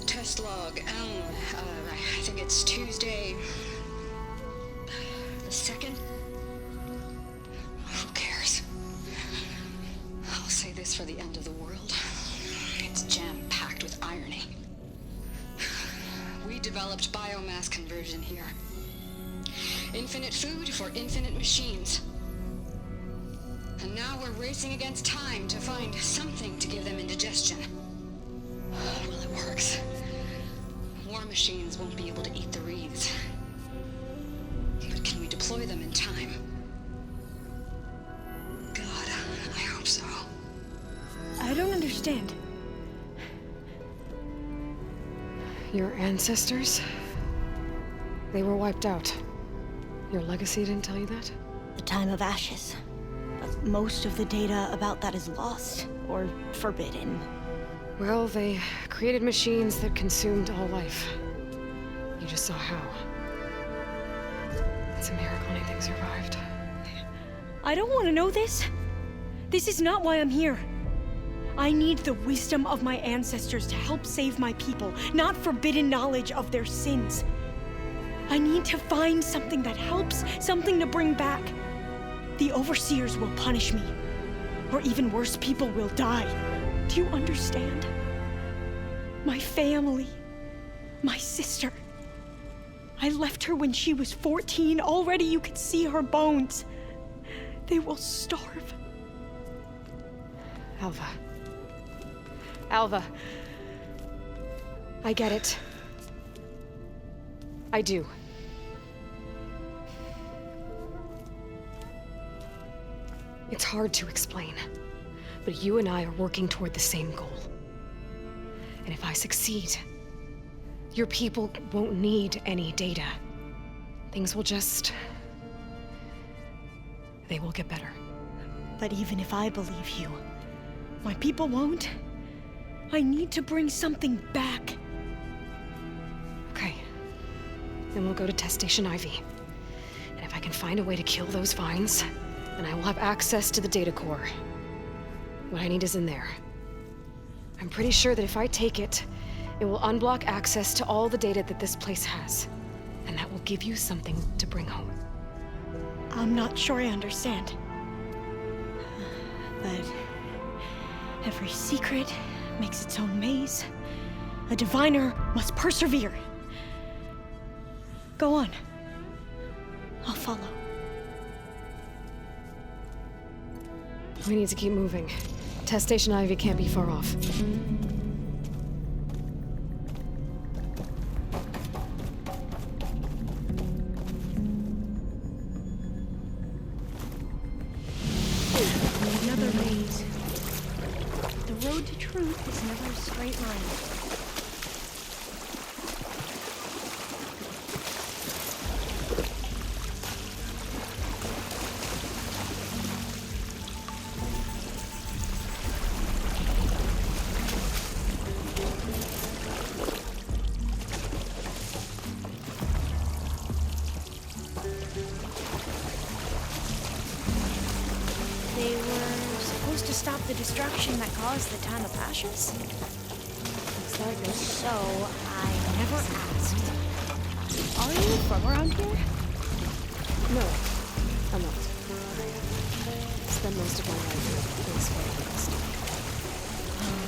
Test log, I think it's Tuesday the 2nd? Who cares? I'll say this for the end of the world. It's jam-packed with irony. We developed biomass conversion here. Infinite food for infinite machines. And now we're racing against time to find something to give them indigestion. Well, it works. War machines won't be able to eat the wreaths. But can we deploy them in time? God, I hope so. I don't understand. Your ancestors? They were wiped out. Your legacy didn't tell you that? The Time of Ashes. But most of the data about that is lost, or forbidden. Well, they created machines that consumed all life. You just saw how. It's a miracle anything survived. I don't want to know this. This is not why I'm here. I need the wisdom of my ancestors to help save my people, not forbidden knowledge of their sins. I need to find something that helps, something to bring back. The Overseers will punish me. Or even worse, people will die. Do you understand? My family. My sister. I left her when she was 14. Already you could see her bones. They will starve. Alva. Alva. I get it. I do. It's hard to explain, but you and I are working toward the same goal. And if I succeed, your people won't need any data. Things will just... they will get better. But even if I believe you, my people won't. I need to bring something back. Okay. Then we'll go to Test Station Ivy. And if I can find a way to kill those vines, then I will have access to the data core. What I need is in there. I'm pretty sure that if I take it, it will unblock access to all the data that this place has. And that will give you something to bring home. I'm not sure I understand. But every secret makes its own maze. A diviner must persevere. Go on. I'll follow. We need to keep moving. Test Station Ivy can't be far off. Another maze. The road to truth is never a straight line. They were supposed to stop the destruction that caused the Time of Ashes? Looks like it. So, I never asked. Are you from around here? No, I'm not. I spent most of my life here this way.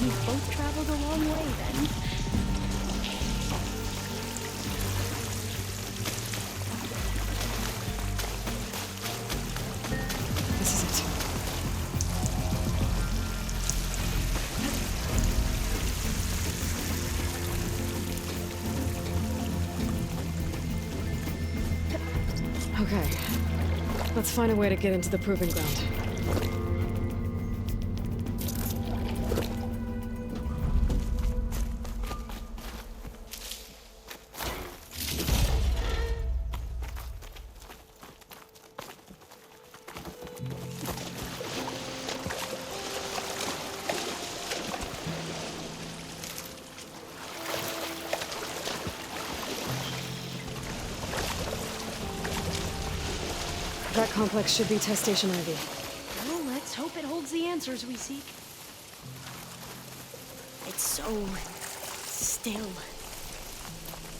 We've both traveled a long way then. This is it. Okay. Let's find a way to get into the proving ground. That complex should be Test Station Ivy. Well, let's hope it holds the answers we seek. It's so still.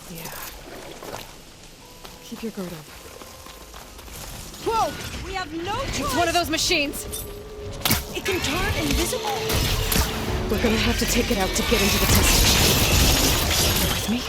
Yeah. Keep your guard up. Whoa! We have no choice! It's one of those machines! It can turn invisible! We're gonna have to take it out to get into the test station. With me?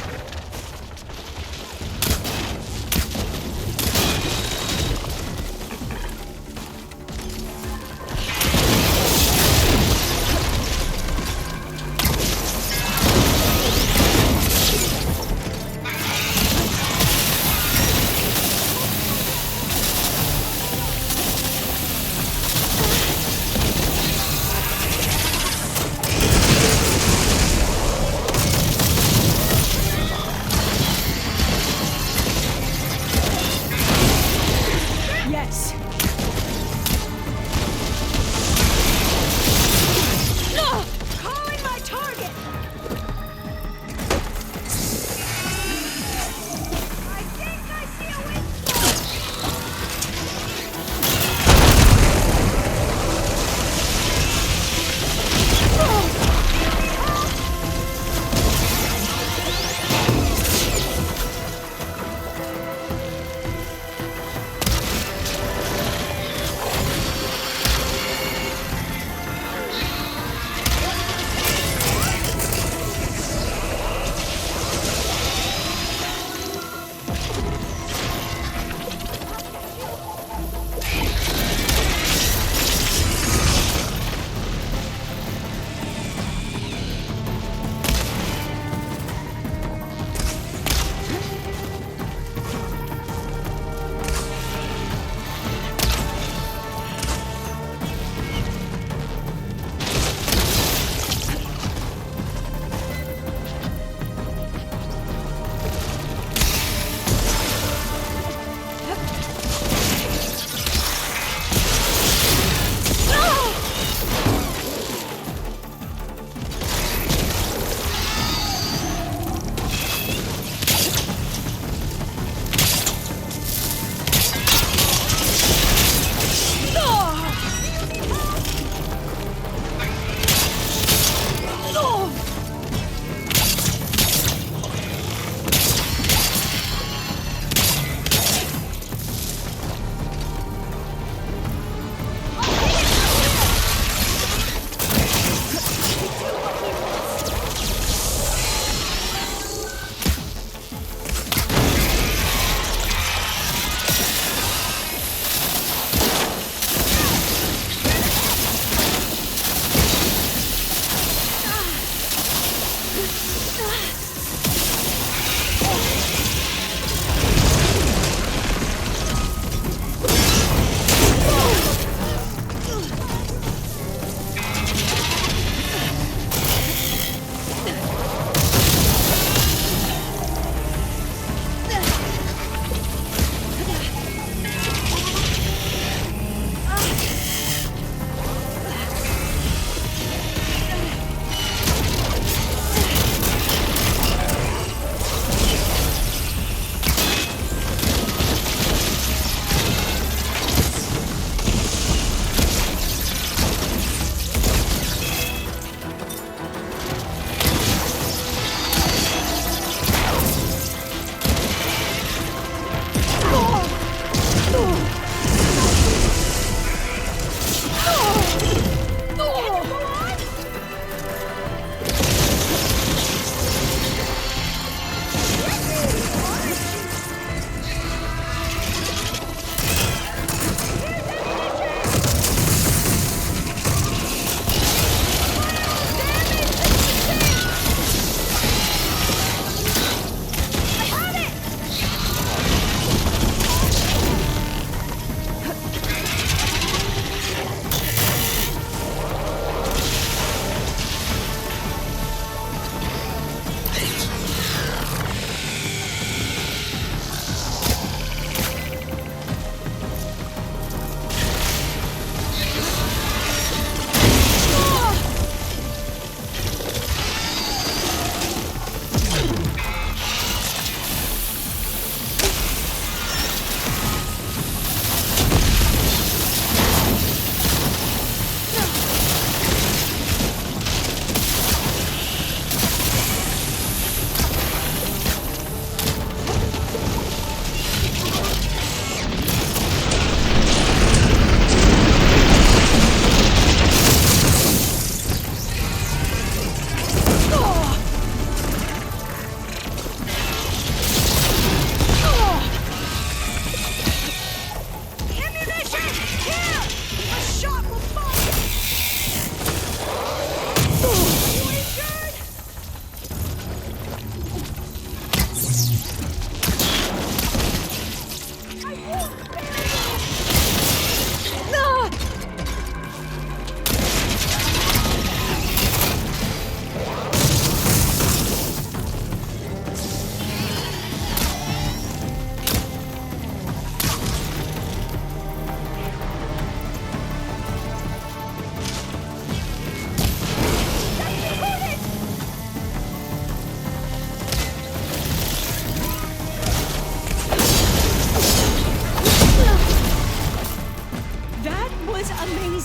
this! No! Calling my target! I think I see a weak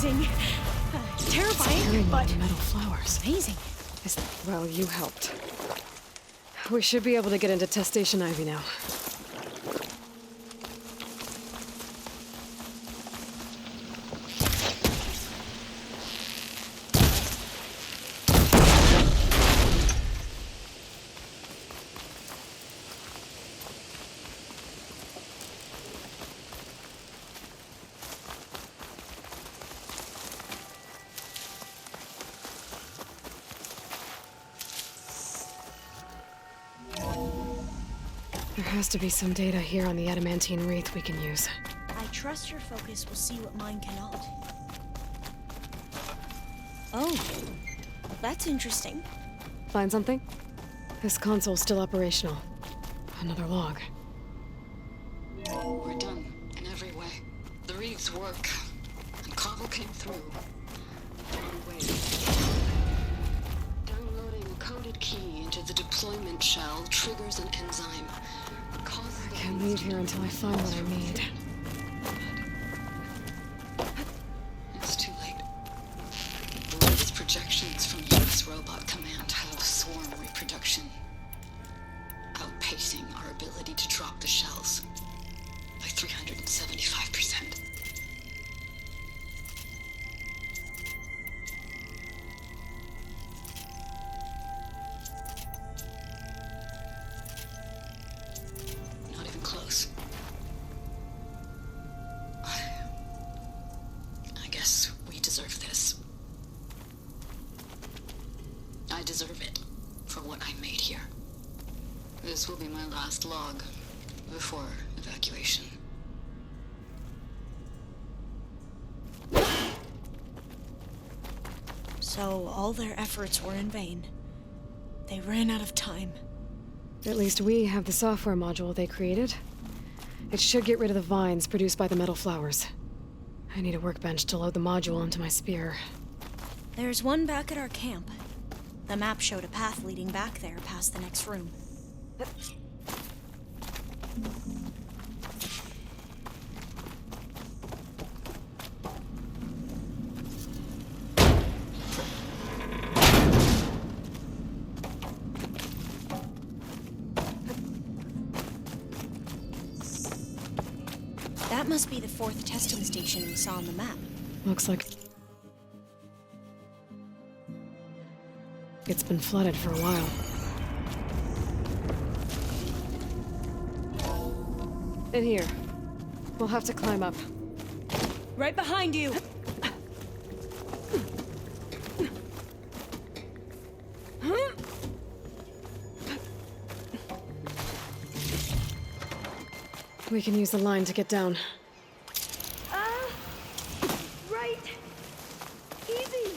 amazing. Terrifying, Carrying but the metal flowers. amazing. Well, you helped. We should be able to get into Test Station Ivy now. There has to be some data here on the adamantine wraith we can use. I trust your focus will see what mine cannot. Oh, that's interesting. Find something? This console's still operational. Another log. We're done in every way. The reeds work, and Carvel came through. One way. Downloading a coded key into the deployment shell triggers an enzyme. I can't leave here until I find what I need. It's too late. The latest projections from US Robot Command have swarm reproduction, outpacing our ability to drop the shells by 375%. Not even close. I guess we deserve this. I deserve it for what I made here. This will be my last log before evacuation. So all their efforts were in vain. They ran out of time. At least we have the software module they created. It should get rid of the vines produced by the metal flowers. I need a workbench to load the module into my spear. There's one back at our camp. The map showed a path leading back there past the next room. That must be the 4th testing station we saw on the map. Looks like it's been flooded for a while. In here. We'll have to climb up. Right behind you! We can use the line to get down. Right! Easy!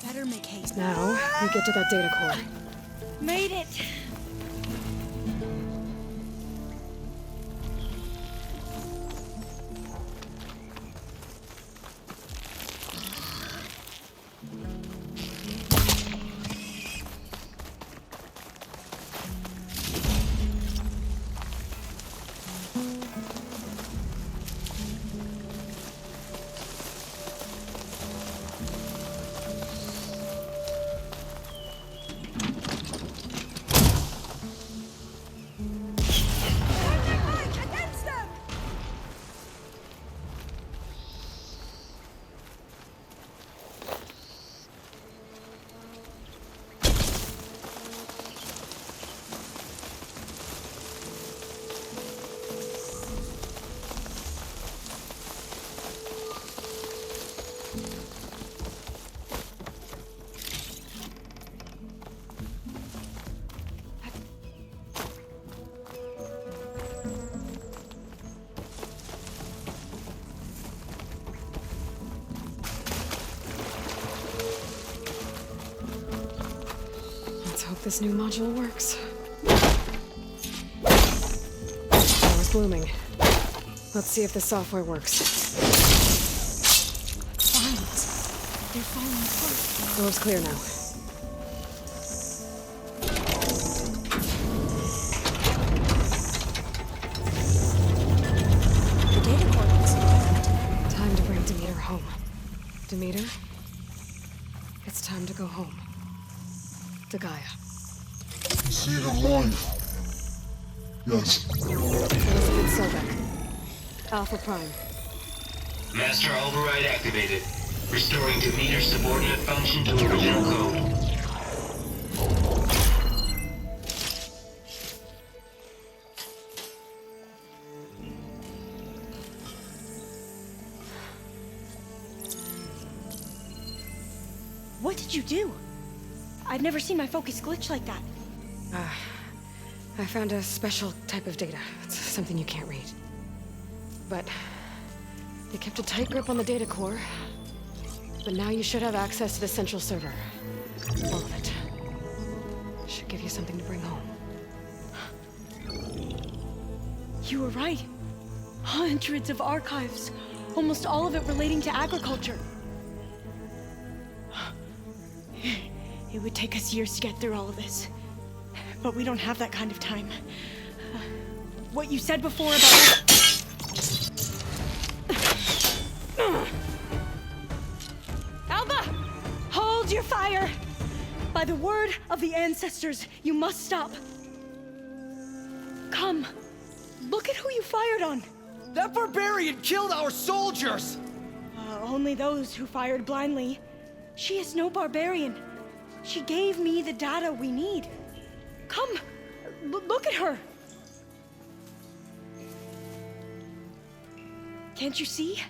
Better make haste. Now, we get to that data core. Made it! hope this new module works. Door's blooming. Let's see if the software works. Vines. They're falling apart. Door's clear now. The data coordinates. Time to bring Demeter home. Demeter? It's time to go home. To Gaia. Seed of life. Yes. Elizabeth Sobek. Alpha Prime. Master override activated. Restoring Demeter subordinate function to original code. What did you do? I've never seen my focus glitch like that. I found a special type of data. It's something you can't read. But they kept a tight grip on the data core. But now you should have access to the central server. All of it. Should give you something to bring home. You were right. Hundreds of archives. Almost all of it relating to agriculture. It would take us years to get through all of this. But we don't have that kind of time. What you said before about... Alva! Hold your fire! By the word of the ancestors, you must stop. Come. Look at who you fired on. That barbarian killed our soldiers! Only those who fired blindly. She is no barbarian. She gave me the data we need. Come, look at her. Can't you see?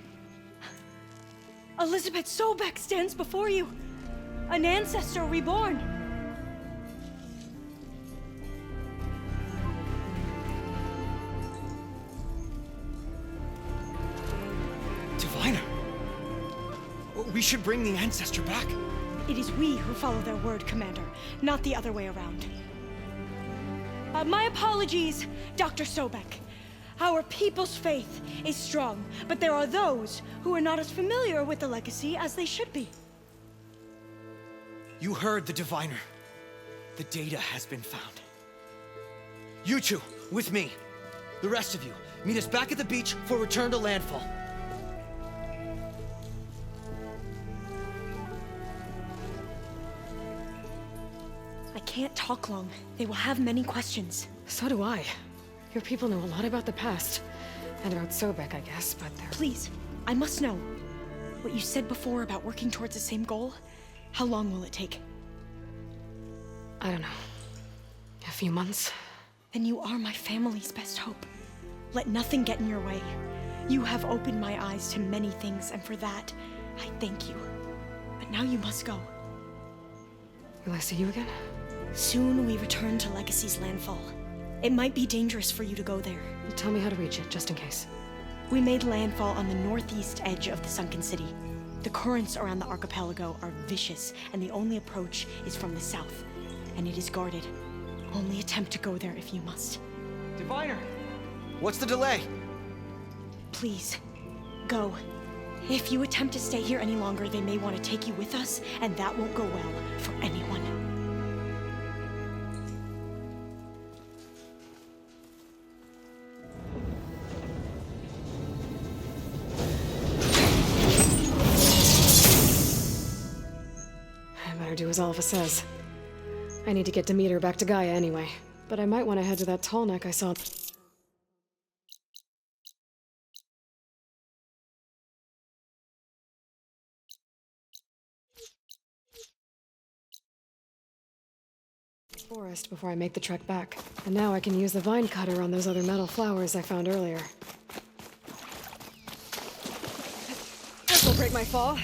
Elizabeth Sobek stands before you. An ancestor reborn. Diviner. We should bring the ancestor back. It is we who follow their word, Commander, not the other way around. My apologies, Dr. Sobek. Our people's faith is strong, but there are those who are not as familiar with the legacy as they should be. You heard the Diviner. The data has been found. You two, with me. The rest of you, meet us back at the beach for return to landfall. I can't talk long. They will have many questions. So do I. Your people know a lot about the past. And about Sobek, I guess, but they're... Please, I must know. What you said before about working towards the same goal, how long will it take? I don't know. A few months? Then you are my family's best hope. Let nothing get in your way. You have opened my eyes to many things, and for that, I thank you. But now you must go. Will I see you again? Soon we return to Legacy's landfall. It might be dangerous for you to go there. Well, tell me how to reach it, just in case. We made landfall on the northeast edge of the sunken city. The currents around the archipelago are vicious, and the only approach is from the south. And it is guarded. Only attempt to go there if you must. Diviner! What's the delay? Please, go. If you attempt to stay here any longer, they may want to take you with us, and that won't go well for anyone. I better do as Alpha says. I need to get Demeter back to Gaia anyway, but I might want to head to that tall neck I saw. Forest before I make the trek back. And now I can use the vine cutter on those other metal flowers I found earlier. This'll break my fall.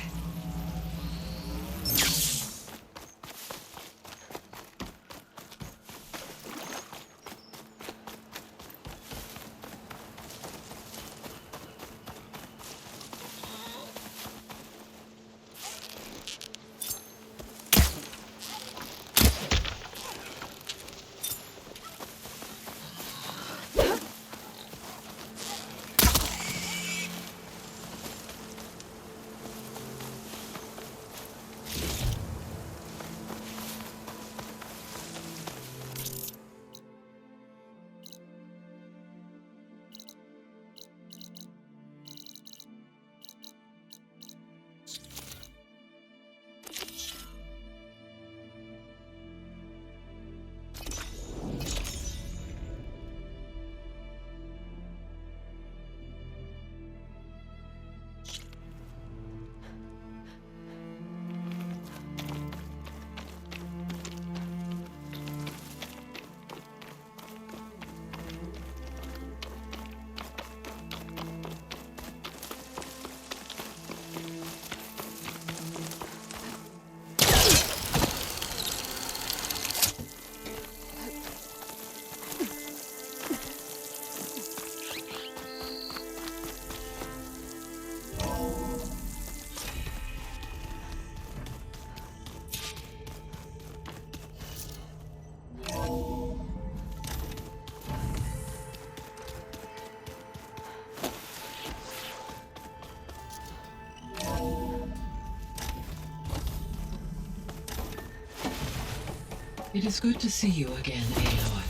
It is good to see you again, Aloy.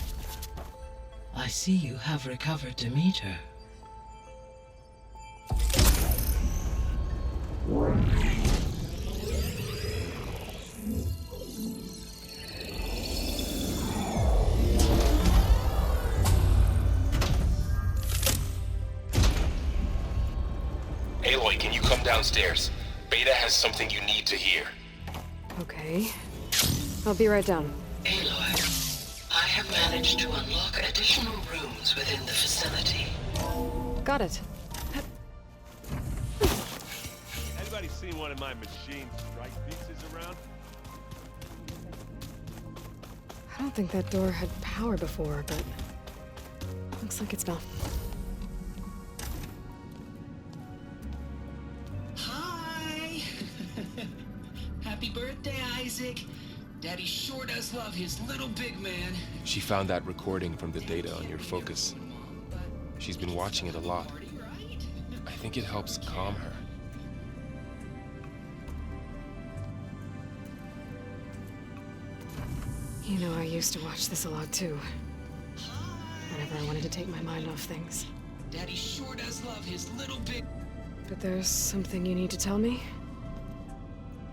I see you have recovered Demeter. Aloy, can you come downstairs? Beta has something you need to hear. Okay. I'll be right down. Aloy, I have managed to unlock additional rooms within the facility. Got it. Anybody seen one of my machine strike pieces around? I don't think that door had power before, but looks like it's not. Hi! Happy birthday, Isaac. Daddy sure does love his little big man. She found that recording from the data on your focus. She's been watching it a lot. I think it helps calm her. You know, I used to watch this a lot too. Whenever I wanted to take my mind off things. Daddy sure does love his little big... But there's something you need to tell me?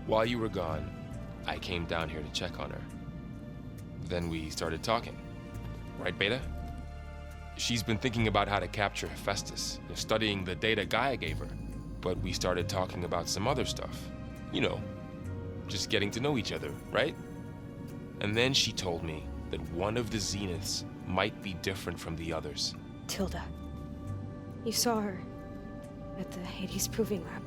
While you were gone, I came down here to check on her. Then we started talking. Right, Beta? She's been thinking about how to capture Hephaestus, studying the data Gaia gave her. But we started talking about some other stuff. You know, just getting to know each other, right? And then she told me that one of the Zeniths might be different from the others. Tilda. You saw her at the Hades Proving Lab.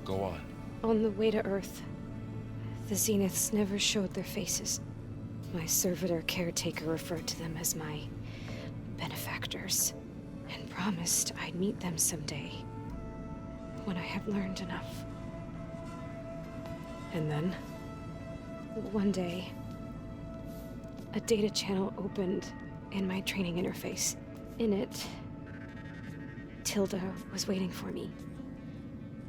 Go on. On the way to Earth, the Zeniths never showed their faces. My servitor caretaker referred to them as my benefactors, and promised I'd meet them someday, when I had learned enough. And then? One day, a data channel opened in my training interface. In it, Tilda was waiting for me,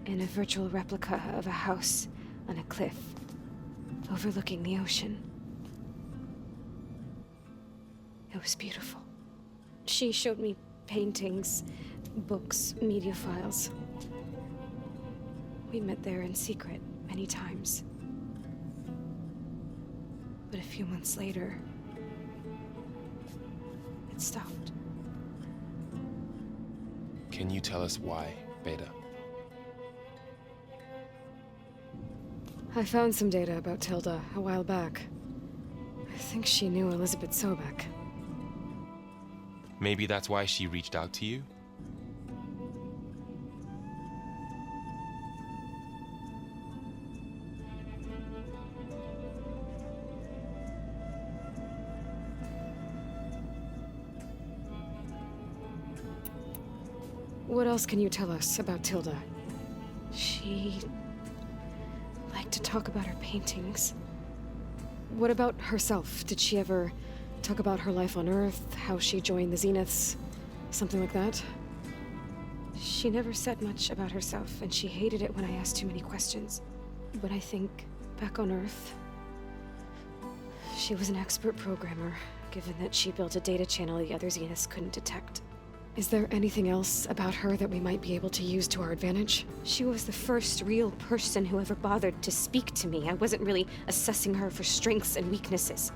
in a virtual replica of a house on a cliff, overlooking the ocean. It was beautiful. She showed me paintings, books, media files. We met there in secret many times. But a few months later, it stopped. Can you tell us why, Beta? I found some data about Tilda a while back. I think she knew Elizabeth Sobek. Maybe that's why she reached out to you? What else can you tell us about Tilda? She liked to talk about her paintings. What about herself? Did she ever talk about her life on Earth, how she joined the Zeniths, something like that? She never said much about herself, and she hated it when I asked too many questions. When I think back on Earth, she was an expert programmer, given that she built a data channel the other Zeniths couldn't detect. Is there anything else about her that we might be able to use to our advantage? She was the first real person who ever bothered to speak to me. I wasn't really assessing her for strengths and weaknesses.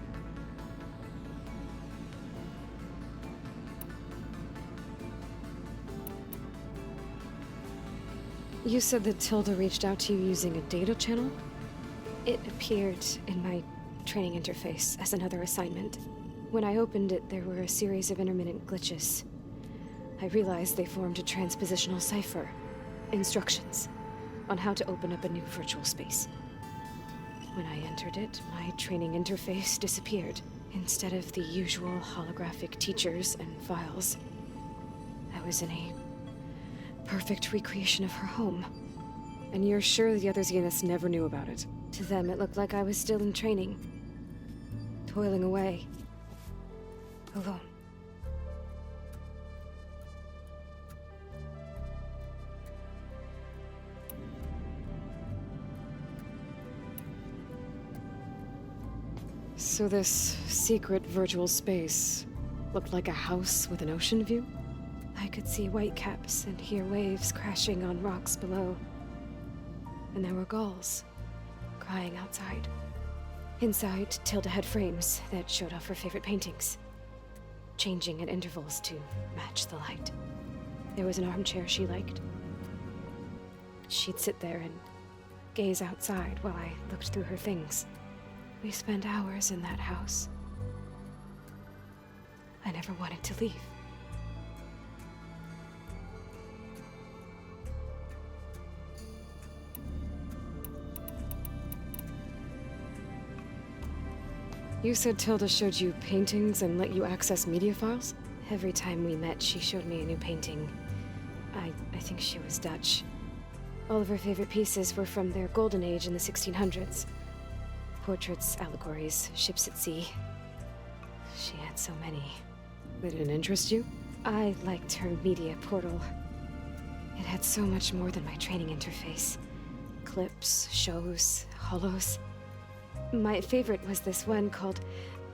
You said that Tilda reached out to you using a data channel? It appeared in my training interface as another assignment. When I opened it, there were a series of intermittent glitches. I realized they formed a transpositional cipher. Instructions on how to open up a new virtual space. When I entered it, my training interface disappeared. Instead of the usual holographic teachers and files, I was in a perfect recreation of her home. And you're sure the other Zeniths never knew about it? To them, it looked like I was still in training. Toiling away. Alone. So this secret virtual space looked like a house with an ocean view? I could see whitecaps and hear waves crashing on rocks below. And there were gulls crying outside. Inside, Tilda had frames that showed off her favorite paintings, changing at intervals to match the light. There was an armchair she liked. She'd sit there and gaze outside while I looked through her things. We spent hours in that house. I never wanted to leave. You said Tilda showed you paintings and let you access media files? Every time we met, she showed me a new painting. I think she was Dutch. All of her favorite pieces were from their golden age in the 1600s. Portraits, allegories, ships at sea. She had so many. They didn't interest you? I liked her media portal. It had so much more than my training interface. Clips, shows, holos. My favorite was this one called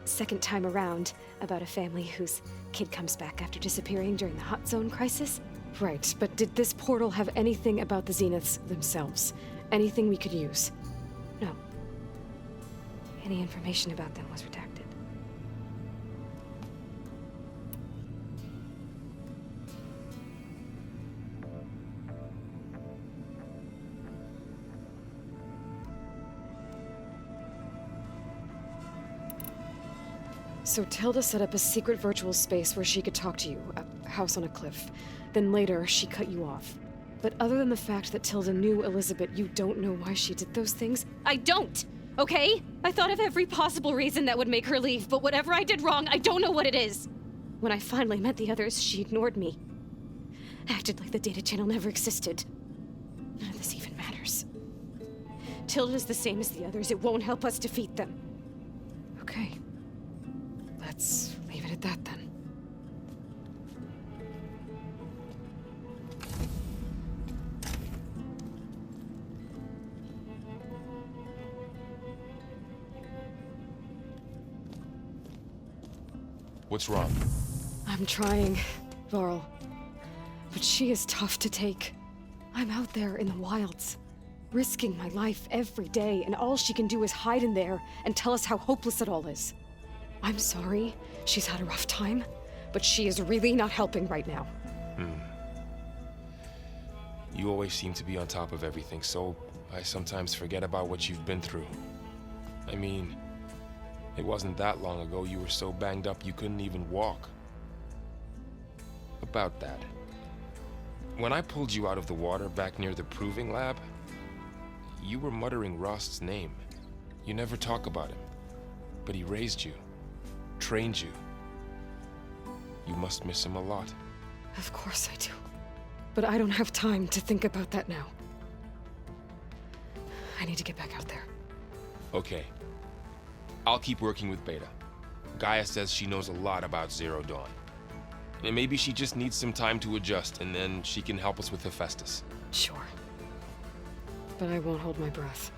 Second Time Around, about a family whose kid comes back after disappearing during the Hot Zone crisis. Right, but did this portal have anything about the Zeniths themselves? Anything we could use? No. Any information about them was redacted. So Tilda set up a secret virtual space where she could talk to you, a house on a cliff. Then later, she cut you off. But other than the fact that Tilda knew Elizabeth, you don't know why she did those things? I don't! Okay? I thought of every possible reason that would make her leave, but whatever I did wrong, I don't know what it is. When I finally met the others, she ignored me. Acted like the data channel never existed. None of this even matters. Tilda's the same as the others. It won't help us defeat them. Okay. Let's leave it at that then. What's wrong? I'm trying, Varl. But she is tough to take. I'm out there in the wilds, risking my life every day, and all she can do is hide in there and tell us how hopeless it all is. I'm sorry she's had a rough time, but she is really not helping right now. You always seem to be on top of everything, so I sometimes forget about what you've been through. I mean, it wasn't that long ago you were so banged up you couldn't even walk. About that. When I pulled you out of the water back near the proving lab, you were muttering Rost's name. You never talk about him, but he raised you, trained you. You must miss him a lot. Of course I do. But I don't have time to think about that now. I need to get back out there. Okay. I'll keep working with Beta. Gaia says she knows a lot about Zero Dawn. And maybe she just needs some time to adjust, and then she can help us with Hephaestus. Sure. But I won't hold my breath.